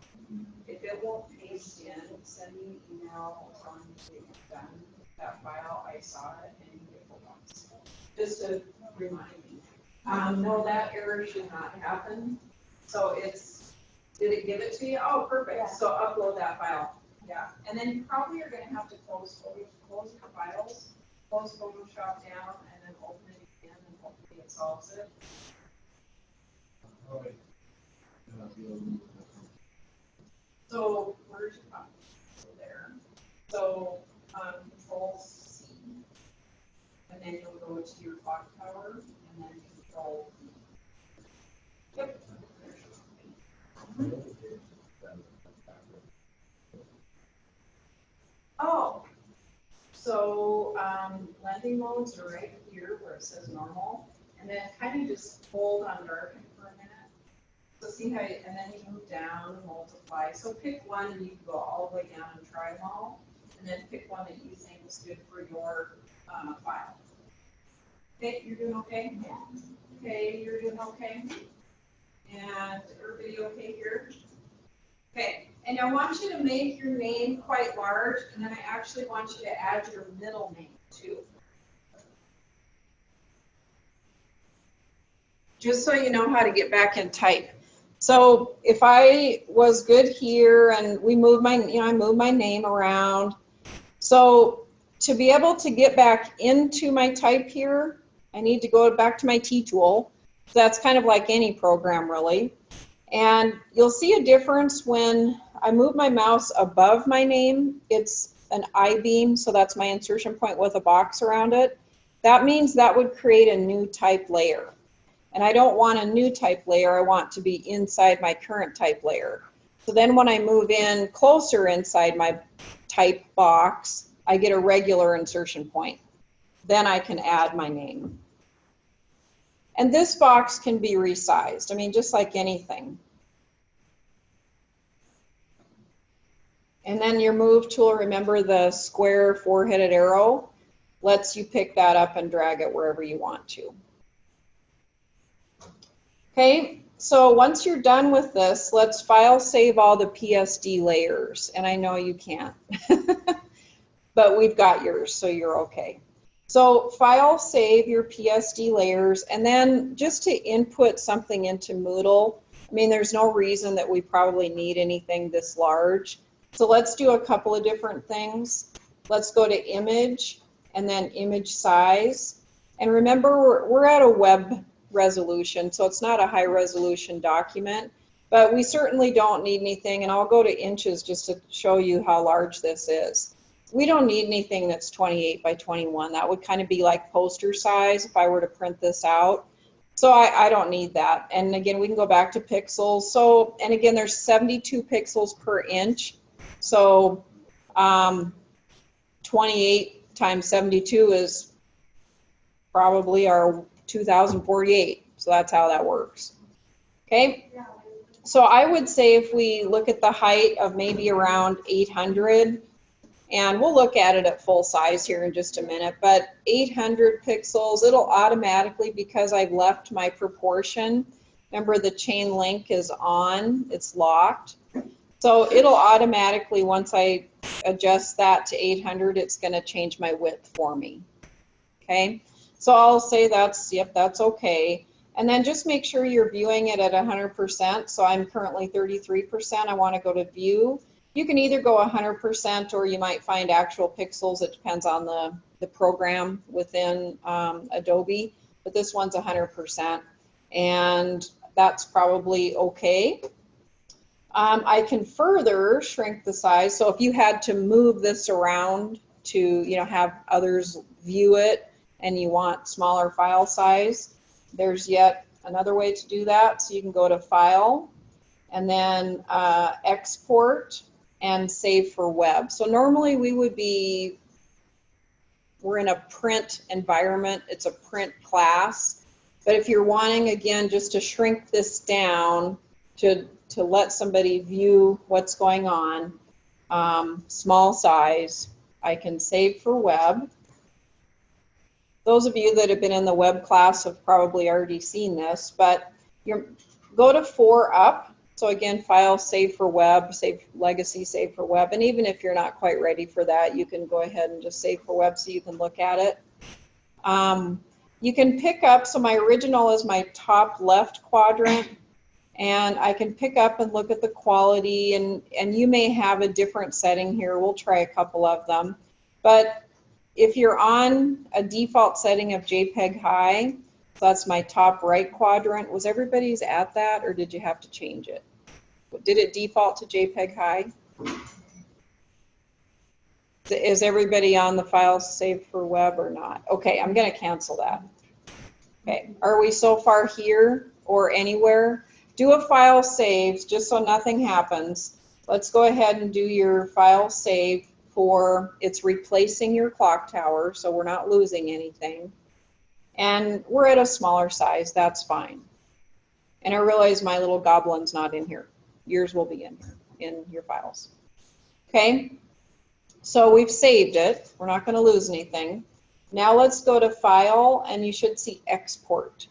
If it won't paste in, send me an email telling me that you've done that file. I saw it and you get full box. Just to remind me. No, that error should not happen. So it's, did it give it to you? Oh, perfect. Yeah. So upload that file. Yeah. And then you probably are going to have to close your files, close Photoshop down, and then open it again, and hopefully it solves it. All right. So where's your copy? So there. So Control C, and then you'll go to your clock tower, and then Control V. Yep. There's your copy. Oh, so blending modes are right here where it says normal, and then kind of just hold on darken for a minute. So see how, and then you move down and multiply. So pick one and you can go all the way down and try them all, and then pick one that you think is good for your file. Okay, you're doing okay? Yeah. Okay, you're doing okay? And everybody okay here? Okay, and I want you to make your name quite large, and then I actually want you to add your middle name too. Just so you know how to get back in type. So if I was good here and we move my, I move my name around. So to be able to get back into my type here, I need to go back to my T tool. So that's kind of like any program really. And you'll see a difference when I move my mouse above my name. It's an I-beam, so that's my insertion point with a box around it. That means that would create a new type layer. And I don't want a new type layer, I want to be inside my current type layer. So then when I move in closer inside my type box, I get a regular insertion point. Then I can add my name. And this box can be resized, I mean, just like anything. And then your move tool, remember the square four-headed arrow, lets you pick that up and drag it wherever you want to. Okay, so once you're done with this, let's file save all the PSD layers. And I know you can't, but we've got yours, so you're okay. So file save your PSD layers, and then just to input something into Moodle, I mean, there's no reason that we probably need anything this large. So let's do a couple of different things. Let's go to image and then image size. And remember, we're at a web resolution, so it's not a high resolution document, but we certainly don't need anything, and I'll go to inches just to show you how large this is. we don't need anything that's 28 by 21. That would kind of be like poster size if I were to print this out. So I don't need that. And again, we can go back to pixels. So, and again, there's 72 pixels per inch. So 28 times 72 is probably our 2048. So that's how that works. Okay. So I would say if we look at the height of maybe around 800, and we'll look at it at full size here in just a minute, but 800 pixels, it'll automatically, because I've left my proportion, remember the chain link is on, it's locked. So it'll automatically, once I adjust that to 800, it's going to change my width for me. Okay, so I'll say that's, yep, that's okay. And then just make sure you're viewing it at 100%. So I'm currently 33%. I want to go to view. You can either go 100% or you might find actual pixels. It depends on the program within Adobe. But this one's 100%. And that's probably okay. I can further shrink the size. So if you had to move this around to, you know, have others view it and you want smaller file size, there's yet another way to do that. So you can go to File and then Export and Save for Web. So normally we're in a print environment. It's a print class. But if you're wanting, again, just to shrink this down to let somebody view what's going on, small size, I can save for web. Those of you that have been in the web class have probably already seen this, but go to 4 up. So again, File, Save for Web, Save Legacy, Save for Web. And even if you're not quite ready for that, you can go ahead and just Save for Web so you can look at it. You can pick up, so my original is my top left quadrant, and I can pick up and look at the quality, and you may have a different setting here. We'll try a couple of them. But if you're on a default setting of JPEG high, so that's my top right quadrant. Was everybody's at that, or did you have to change it? Did it default to JPEG high? Is everybody on the file saved for web or not? Okay, I'm going to cancel that. Okay, are we so far here or anywhere? Do a file save just so nothing happens. Let's go ahead and do your file save for, it's replacing your clock tower, so we're not losing anything. And we're at a smaller size, that's fine. And I realize my little goblin's not in here. Yours will be in here, in your files. Okay, so we've saved it. We're not going to lose anything. Now let's go to File, and you should see Export.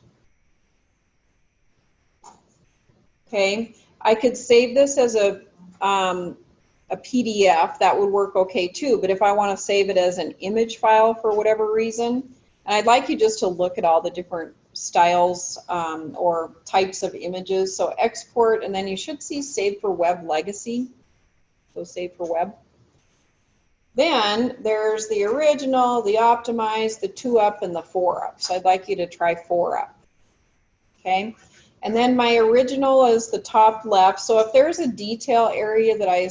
Okay, I could save this as a PDF. That would work okay too, but if I want to save it as an image file for whatever reason, and I'd like you just to look at all the different styles or types of images. So export, and then you should see Save for Web Legacy. So Save for Web. Then there's the original, the optimized, the 2 up, and the 4 up. So I'd like you to try 4 up. Okay. And then my original is the top left. So if there's a detail area that I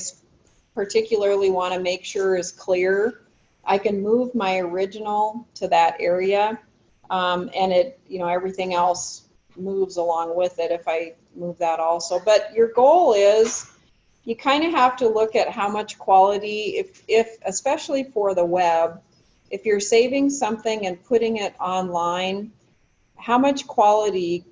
particularly want to make sure is clear, I can move my original to that area, and it, you know, everything else moves along with it if I move that also. But your goal is, you kind of have to look at how much quality, if especially for the web, if you're saving something and putting it online, how much quality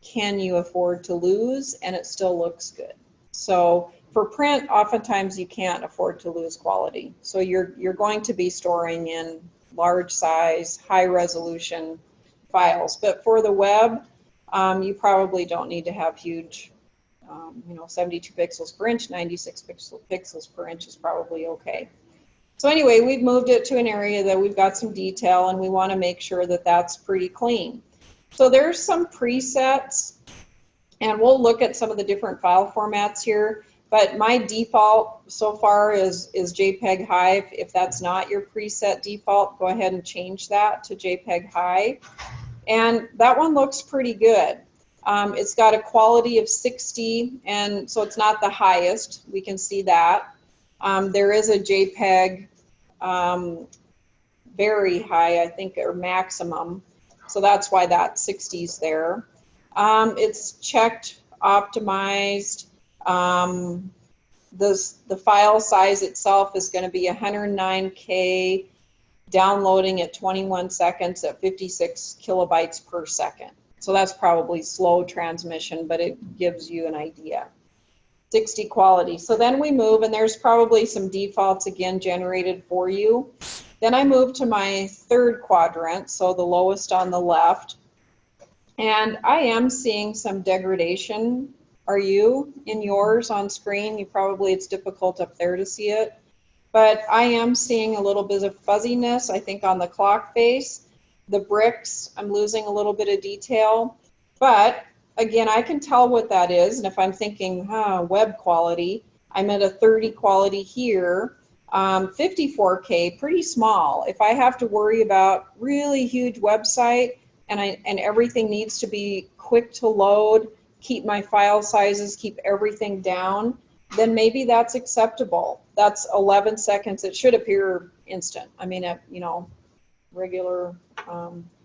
can you afford to lose and it still looks good? So for print, oftentimes you can't afford to lose quality. So you're going to be storing in large size, high resolution files. But for the web, you probably don't need to have huge, you know, 72 pixels per inch, 96 pixels per inch is probably okay. So anyway, we've moved it to an area that we've got some detail, and we want to make sure that that's pretty clean. So there's some presets, and we'll look at some of the different file formats here. But my default so far is JPEG high. If that's not your preset default, go ahead and change that to JPEG high. And that one looks pretty good. It's got a quality of 60, and so it's not the highest. We can see that. There is a JPEG very high, I think, or maximum. So that's why that 60's there. It's checked, optimized. The file size itself is going to be 109K, downloading at 21 seconds at 56 kilobytes per second. So that's probably slow transmission, but it gives you an idea. 60 quality. So then we move, and there's probably some defaults again generated for you. Then I move to my third quadrant, so the lowest on the left. And I am seeing some degradation. Are you in yours on screen? It's difficult up there to see it. But I am seeing a little bit of fuzziness, I think, on the clock face. The bricks, I'm losing a little bit of detail. But again, I can tell what that is. And if I'm thinking, web quality, I'm at a 30 quality here. 54K, pretty small. If I have to worry about really huge website and everything needs to be quick to load, keep my file sizes, keep everything down, then maybe that's acceptable. That's 11 seconds. It should appear instant. I mean, at regular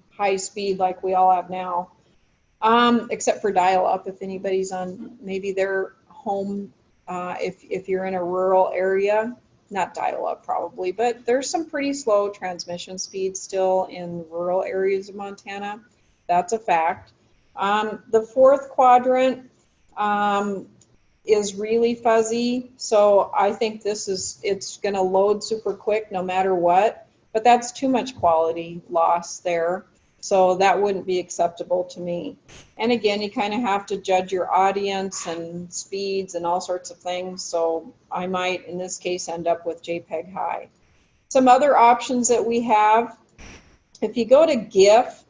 high speed like we all have now, except for dial-up. If anybody's on maybe their home, if you're in a rural area, not dial-up probably, but there's some pretty slow transmission speeds still in rural areas of Montana. That's a fact. The fourth quadrant is really fuzzy, so I think it's going to load super quick no matter what, but that's too much quality loss there, so that wouldn't be acceptable to me. And again, you kind of have to judge your audience and speeds and all sorts of things, so I might, in this case, end up with JPEG high. Some other options that we have, if you go to GIF,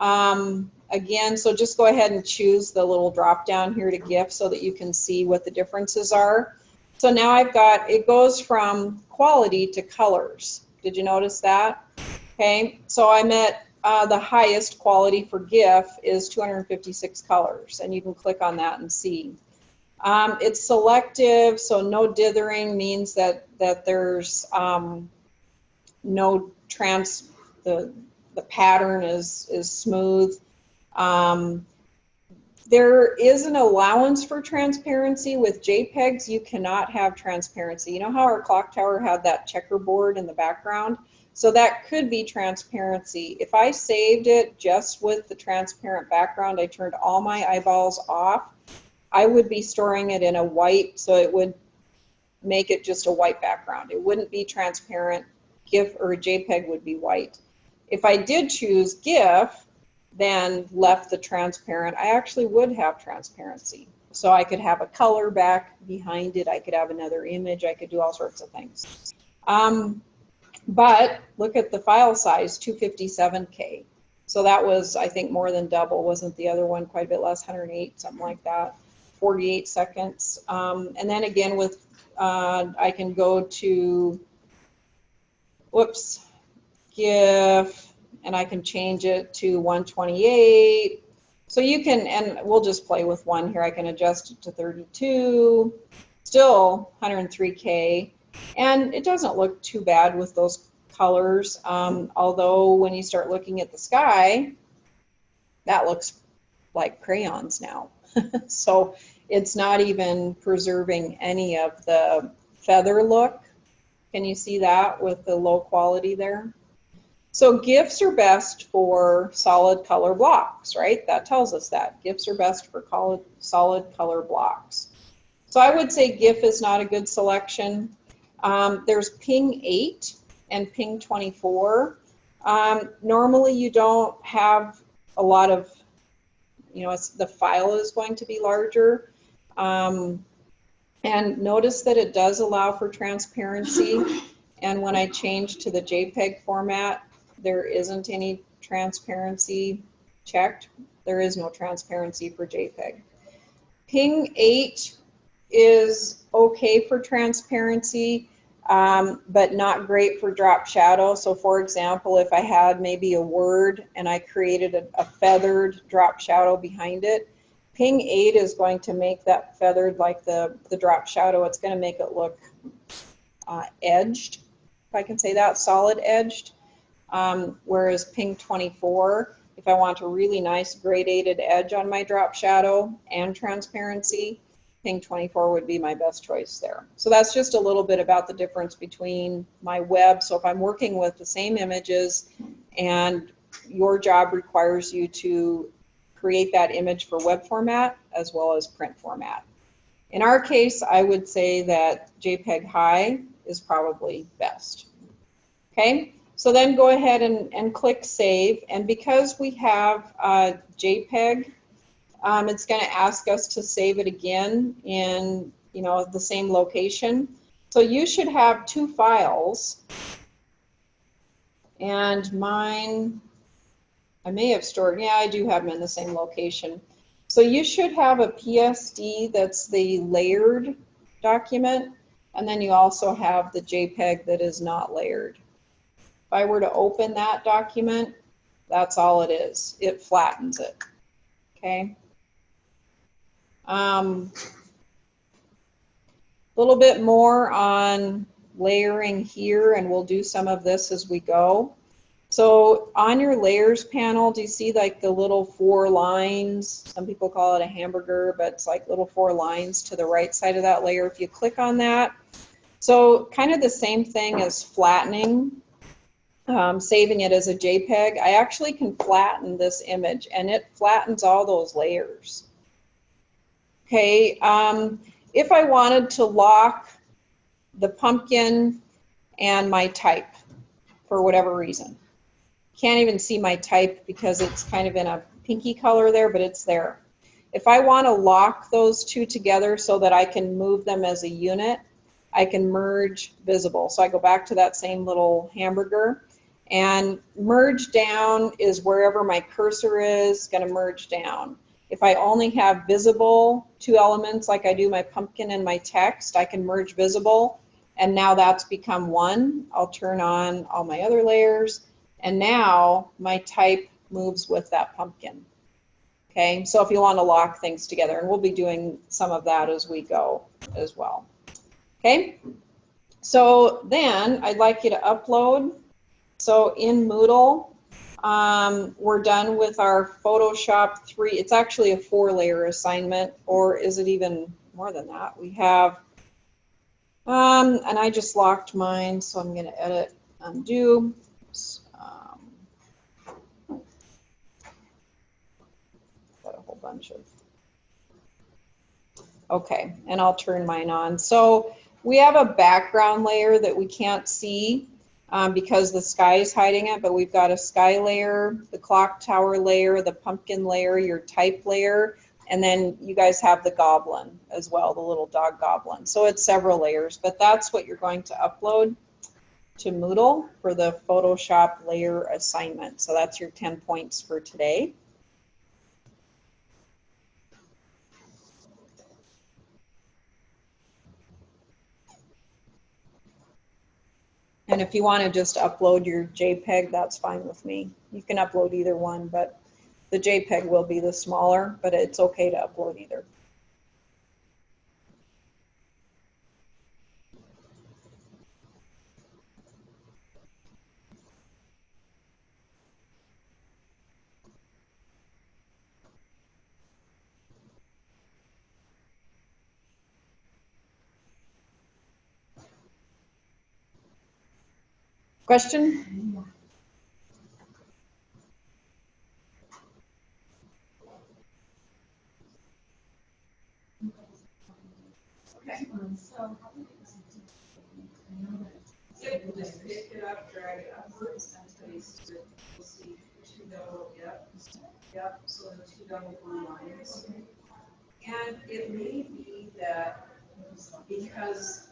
again, so just go ahead and choose the little drop down here to GIF so that you can see what the differences are. So now I've got, it goes from quality to colors. Did you notice that? Okay, so I'm at the highest quality for GIF is 256 colors, and you can click on that and see. It's selective, so no dithering means that there's no the pattern is smooth. There is an allowance for transparency. With JPEGs, you cannot have transparency. You know how our clock tower had that checkerboard in the background? So that could be transparency. If I saved it just with the transparent background, I turned all my eyeballs off, I would be storing it in a white, so it would make it just a white background. It wouldn't be transparent. GIF or a JPEG would be white. If I did choose GIF, then left the transparent, I actually would have transparency. So I could have a color back behind it, I could have another image, I could do all sorts of things. But look at the file size, 257K. So that was, I think, more than double. Wasn't the other one quite a bit less, 108, something like that, 48 seconds. And then again with, I can go to, whoops, GIF, and I can change it to 128. So you can, and we'll just play with one here. I can adjust it to 32, still 103K. And it doesn't look too bad with those colors, although when you start looking at the sky, that looks like crayons now. So it's not even preserving any of the feather look. Can you see that with the low quality there? So GIFs are best for solid color blocks, right? That tells us that. GIFs are best for solid color blocks. So I would say GIF is not a good selection. There's ping 8 and ping 24. Normally you don't have a lot of, the file is going to be larger. And notice that it does allow for transparency. And when I change to the JPEG format, there isn't any transparency checked. There is no transparency for JPEG. Ping 8 is okay for transparency, but not great for drop shadow. So for example, if I had maybe a word and I created a feathered drop shadow behind it, ping 8 is going to make that feathered like the drop shadow. It's going to make it look edged. if I can say that, solid edged. Whereas ping 24, if I want a really nice gradated edge on my drop shadow and transparency, ping 24 would be my best choice there. So that's just a little bit about the difference between my web. So if I'm working with the same images and your job requires you to create that image for web format as well as print format. In our case, I would say that JPEG high is probably best. Okay, so then go ahead and click save. And because we have JPEG, it's going to ask us to save it again in, the same location. So you should have two files. And mine, I may have stored, yeah, I do have them in the same location. So you should have a PSD that's the layered document, and then you also have the JPEG that is not layered. If I were to open that document, that's all it is. It flattens it, okay? A little bit more on layering here, and we'll do some of this as we go. So on your layers panel, do you see like the little 4 lines? Some people call it a hamburger, but it's like little 4 lines to the right side of that layer. If you click on that, so kind of the same thing as flattening, saving it as a JPEG. I actually can flatten this image, and it flattens all those layers. Okay, if I wanted to lock the pumpkin and my type for whatever reason. Can't even see my type because it's kind of in a pinky color there, but it's there. If I want to lock those two together so that I can move them as a unit, I can merge visible. So I go back to that same little hamburger, and merge down is wherever my cursor is going to merge down. If I only have visible 2 elements like I do my pumpkin and my text, I can merge visible, and now that's become 1. I'll turn on all my other layers. And now my type moves with that pumpkin. Okay, so if you want to lock things together, and we'll be doing some of that as we go as well. Okay, so then I'd like you to upload. So in Moodle, we're done with our Photoshop 3. It's actually a 4-layer assignment, or is it even more than that? We have, and I just locked mine, so I'm going to edit, undo. Got a whole bunch of, okay, and I'll turn mine on. So we have a background layer that we can't see because the sky is hiding it, but we've got a sky layer, the clock tower layer, the pumpkin layer, your type layer, and then you guys have the goblin as well, the little dog goblin. So it's several layers, but that's what you're going to upload to Moodle for the Photoshop layer assignment. So that's your 10 points for today. And if you want to just upload your JPEG, that's fine with me. You can upload either one, but the JPEG will be the smaller, but it's okay to upload either. Question? Okay. So how do you I know that. Yep, just pick it up, drag it upwards, and paste it. You'll see 2 double, yep, so the 2 double blue lines. And it may be that because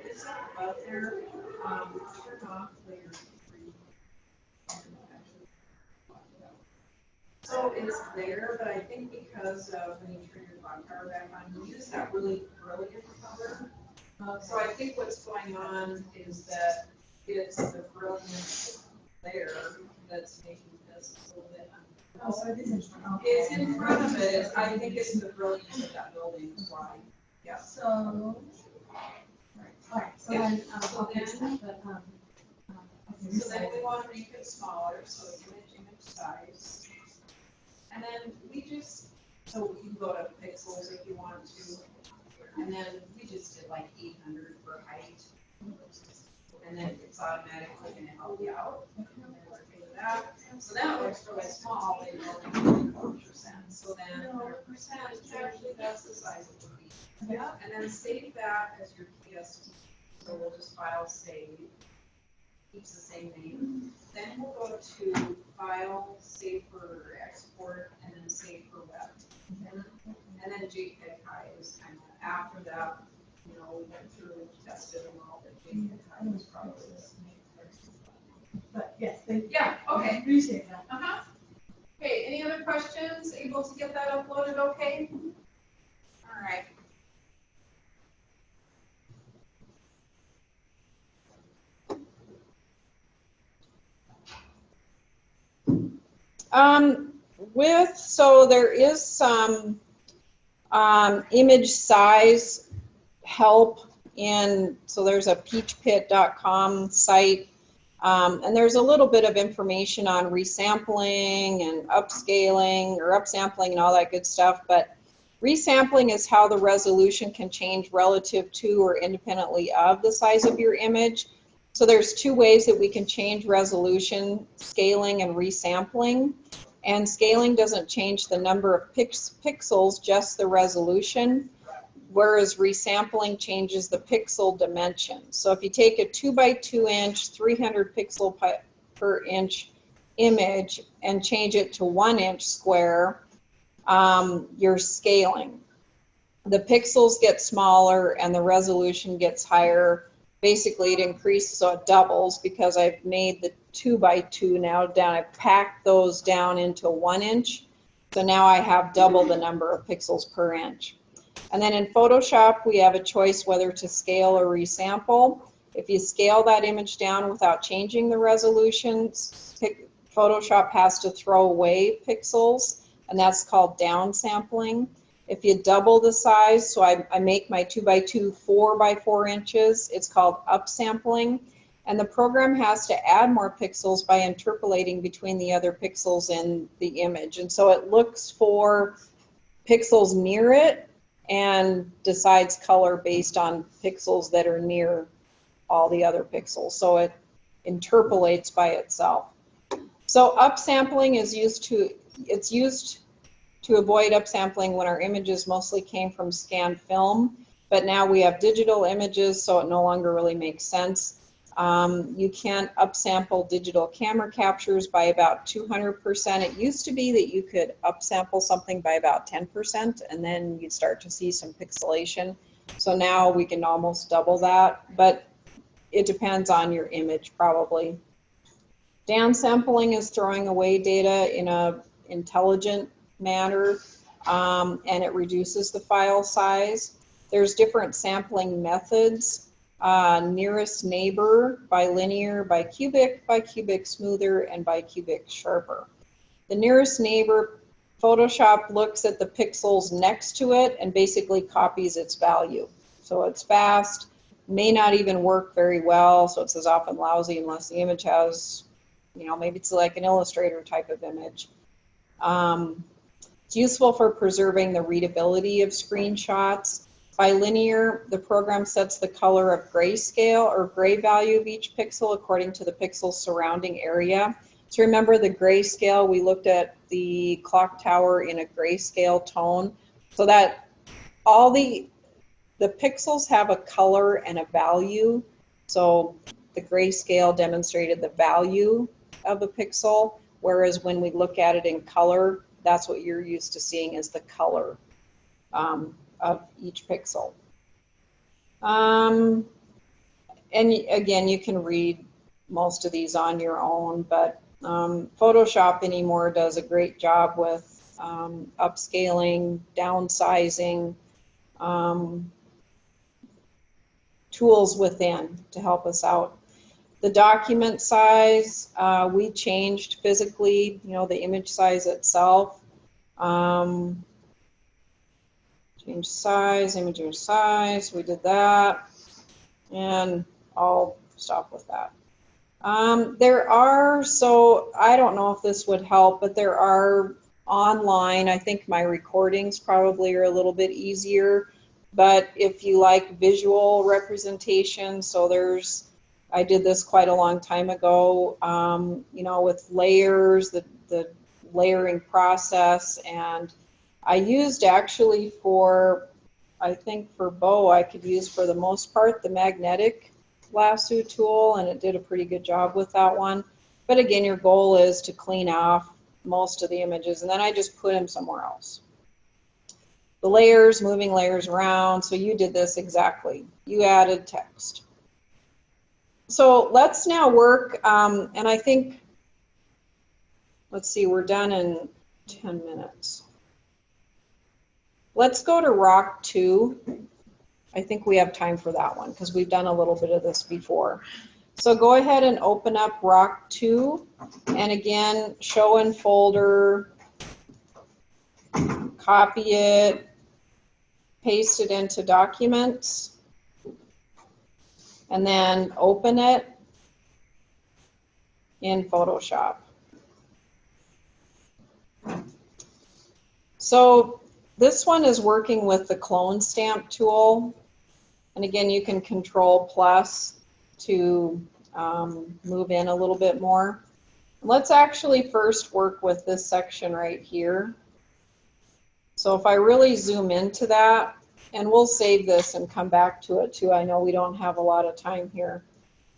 it's up above there, turn off layer 3. So it's there, but I think because of when you turn your clock tower back on, you use that really brilliant color. So I think what's going on is that it's the brilliant layer that's making this a little bit uncomfortable. Oh, so it is in front. Okay. It's in front of it. I think it's the brilliance of that building is why. Yeah. So, All right, so Yeah. then, So okay, then- but, So then we want to make it smaller, so image size. And then we just, so you can go to pixels if you want to. And then we just did like 800 for height. And then it's automatically going to help you out. And then we're okay with that. So then it looks really small, they know 4%. So then our percentage, actually that's the size it would be. Yeah. And then save that as your PST. So we'll just file save. Keeps the same name. Then we'll go to file, save for export, and then save for web. And then JPEG high is kind of after that, you know, we went through and tested them all, but JPEG high was probably the. but yes, thank you. Yeah, okay. Appreciate that. Uh-huh. Okay, any other questions? Able to get that uploaded okay? All right. So there is some image size help so there's a peachpit.com site, and there's a little bit of information on resampling and upscaling or upsampling and all that good stuff, but resampling is how the resolution can change relative to or independently of the size of your image. So there's two ways that we can change resolution: scaling and resampling. And scaling doesn't change the number of pixels, just the resolution, whereas resampling changes the pixel dimension. So if you take a 2x2 inch, 300 pixel per inch image and change it to 1 inch square, you're scaling. The pixels get smaller and the resolution gets higher. Basically, it increases, so it doubles because I've made the 2x2 now down. I've packed those down into 1 inch. So now I have double the number of pixels per inch. And then in Photoshop, we have a choice whether to scale or resample. If you scale that image down without changing the resolutions, Photoshop has to throw away pixels, and that's called downsampling. If you double the size, so I make my 2x2 4x4 inches, it's called upsampling. And the program has to add more pixels by interpolating between the other pixels in the image. And so it looks for pixels near it and decides color based on pixels that are near all the other pixels. So it interpolates by itself. So upsampling is used to avoid upsampling when our images mostly came from scanned film, but now we have digital images, so it no longer really makes sense. You can upsample digital camera captures by about 200%. It used to be that you could upsample something by about 10%, and then you'd start to see some pixelation. So now we can almost double that, but it depends on your image probably. Downsampling is throwing away data in an intelligent manner, and it reduces the file size. There's different sampling methods. Nearest neighbor, bilinear, bicubic smoother, and bicubic sharper. The nearest neighbor, Photoshop looks at the pixels next to it and basically copies its value. So it's fast, may not even work very well, so it says often lousy unless the image has, you know, maybe it's like an Illustrator type of image. It's useful for preserving the readability of screenshots. Bilinear, the program sets the color of grayscale or gray value of each pixel according to the pixel's surrounding area. So remember the grayscale, we looked at the clock tower in a grayscale tone, so that all the pixels have a color and a value. So the grayscale demonstrated the value of the pixel, whereas when we look at it in color, that's what you're used to seeing as the color of each pixel. And again, you can read most of these on your own, but Photoshop anymore does a great job with upscaling, downsizing, tools within to help us out. The document size, we changed physically, you know, the image size itself. Change size, image size, we did that. And I'll stop with that. There are, so I don't know if this would help, but there are online, I think my recordings probably are a little bit easier, but if you like visual representation, so there's, I did this quite a long time ago, you know, with layers, the layering process, and I used actually for, I think for bow, I could use for the most part the magnetic lasso tool, and it did a pretty good job with that one. But again, your goal is to clean off most of the images, and then I just put them somewhere else. The layers, moving layers around, so you did this exactly. You added text. So let's now work, and I think, let's see, we're done in 10 minutes. Let's go to Rock 2. I think we have time for that one because we've done a little bit of this before. So go ahead and open up Rock 2, and again, show in folder, copy it, paste it into documents, and then open it in Photoshop. So this one is working with the clone stamp tool. And again, you can Control plus to move in a little bit more. Let's actually first work with this section right here. So if I really zoom into that, and we'll save this and come back to it too. I know we don't have a lot of time here.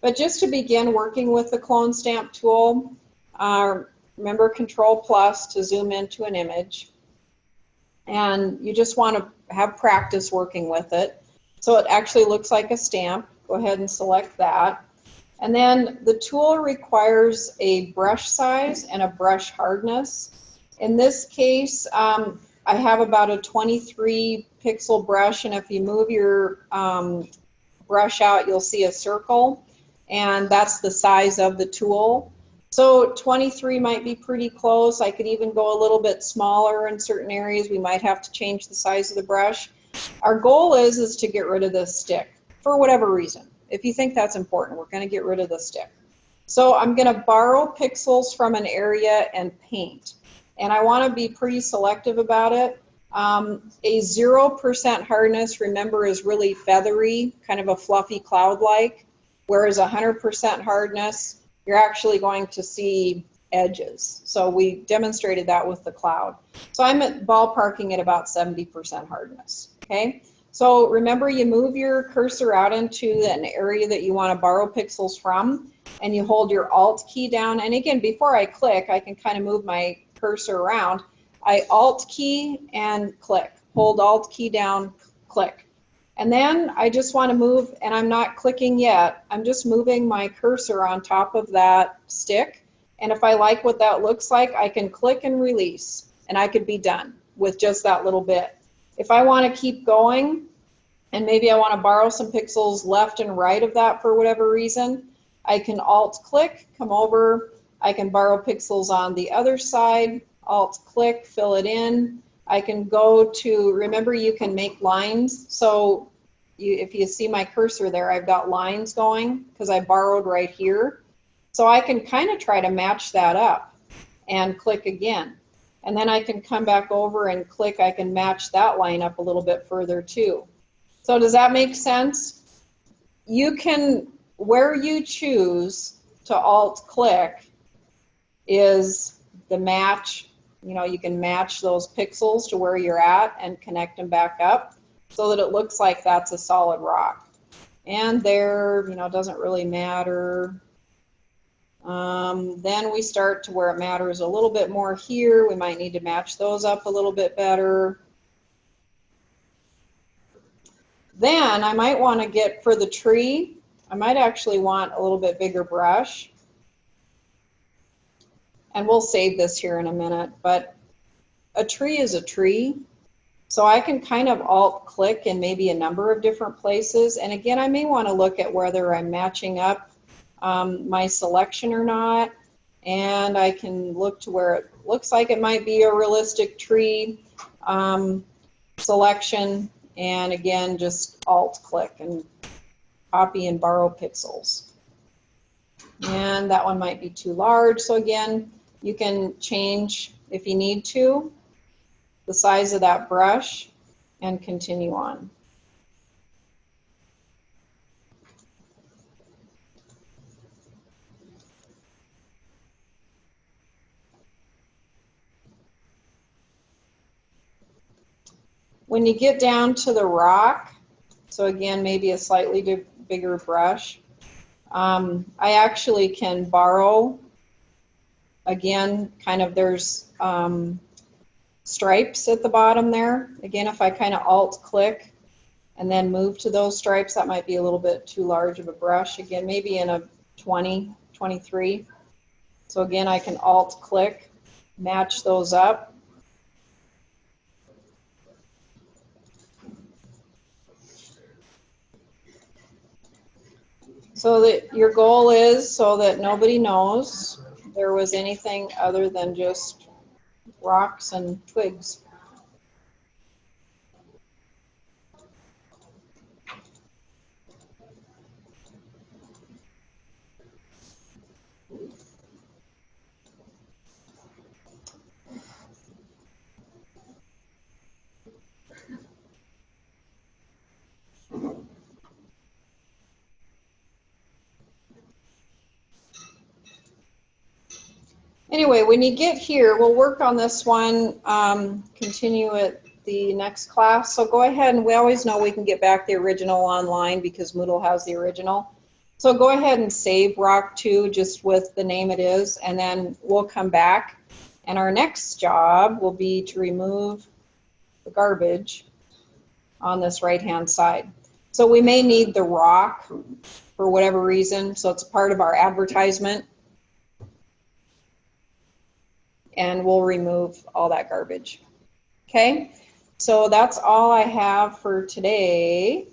But just to begin working with the clone stamp tool, remember Control plus to zoom into an image. And you just want to have practice working with it. So it actually looks like a stamp. Go ahead and select that. And then the tool requires a brush size and a brush hardness. In this case, I have about a 23 pixel brush, and if you move your brush out, you'll see a circle, and that's the size of the tool. So 23 might be pretty close. I could even go a little bit smaller in certain areas. We might have to change the size of the brush. Our goal is to get rid of this stick for whatever reason. If you think that's important, we're going to get rid of the stick. So I'm going to borrow pixels from an area and paint. And I want to be pretty selective about it. A 0% hardness, remember, is really feathery, kind of a fluffy cloud-like, whereas 100% hardness, you're actually going to see edges. So we demonstrated that with the cloud. So I'm at ballparking at about 70% hardness, okay? So remember, you move your cursor out into an area that you want to borrow pixels from, and you hold your Alt key down. And again, before I click, I can kind of move my cursor around. I Alt key and click. Hold Alt key down, click. And then I just want to move, and I'm not clicking yet. I'm just moving my cursor on top of that stick. And if I like what that looks like, I can click and release, and I could be done with just that little bit. If I want to keep going, and maybe I want to borrow some pixels left and right of that for whatever reason, I can Alt-click, come over. I can borrow pixels on the other side, Alt-click, fill it in. I can go to, remember, you can make lines. So if you see my cursor there, I've got lines going because I borrowed right here. So I can kind of try to match that up and click again. And then I can come back over and click. I can match that line up a little bit further too. So does that make sense? You can, where you choose to Alt-click is the match. You know, you can match those pixels to where you're at and connect them back up so that it looks like that's a solid rock. And there, you know, doesn't really matter. Then we start to where it matters a little bit more here. We might need to match those up a little bit better. Then I might want to get, for the tree, I might actually want a little bit bigger brush. And we'll save this here in a minute, but a tree is a tree. So I can kind of Alt-click in maybe a number of different places. And again, I may want to look at whether I'm matching up my selection or not. And I can look to where it looks like it might be a realistic tree selection. And again, just Alt-click and copy and borrow pixels. And that one might be too large. So again, you can change, if you need to, the size of that brush and continue on. When you get down to the rock, so again, maybe a slightly bigger brush, I actually can borrow, again, kind of there's stripes at the bottom there. Again, if I kind of alt-click and then move to those stripes, that might be a little bit too large of a brush. Again, maybe in a 20, 23. So again, I can alt-click, match those up. So that your goal is so that nobody knows there was anything other than just rocks and twigs. Anyway, when you get here, we'll work on this one, continue at the next class. So go ahead, and we always know we can get back the original online because Moodle has the original. So go ahead and save Rock 2 just with the name it is, and then we'll come back. And our next job will be to remove the garbage on this right-hand side. So we may need the rock for whatever reason, so it's part of our advertisement. And we'll remove all that garbage. Okay, so that's all I have for today.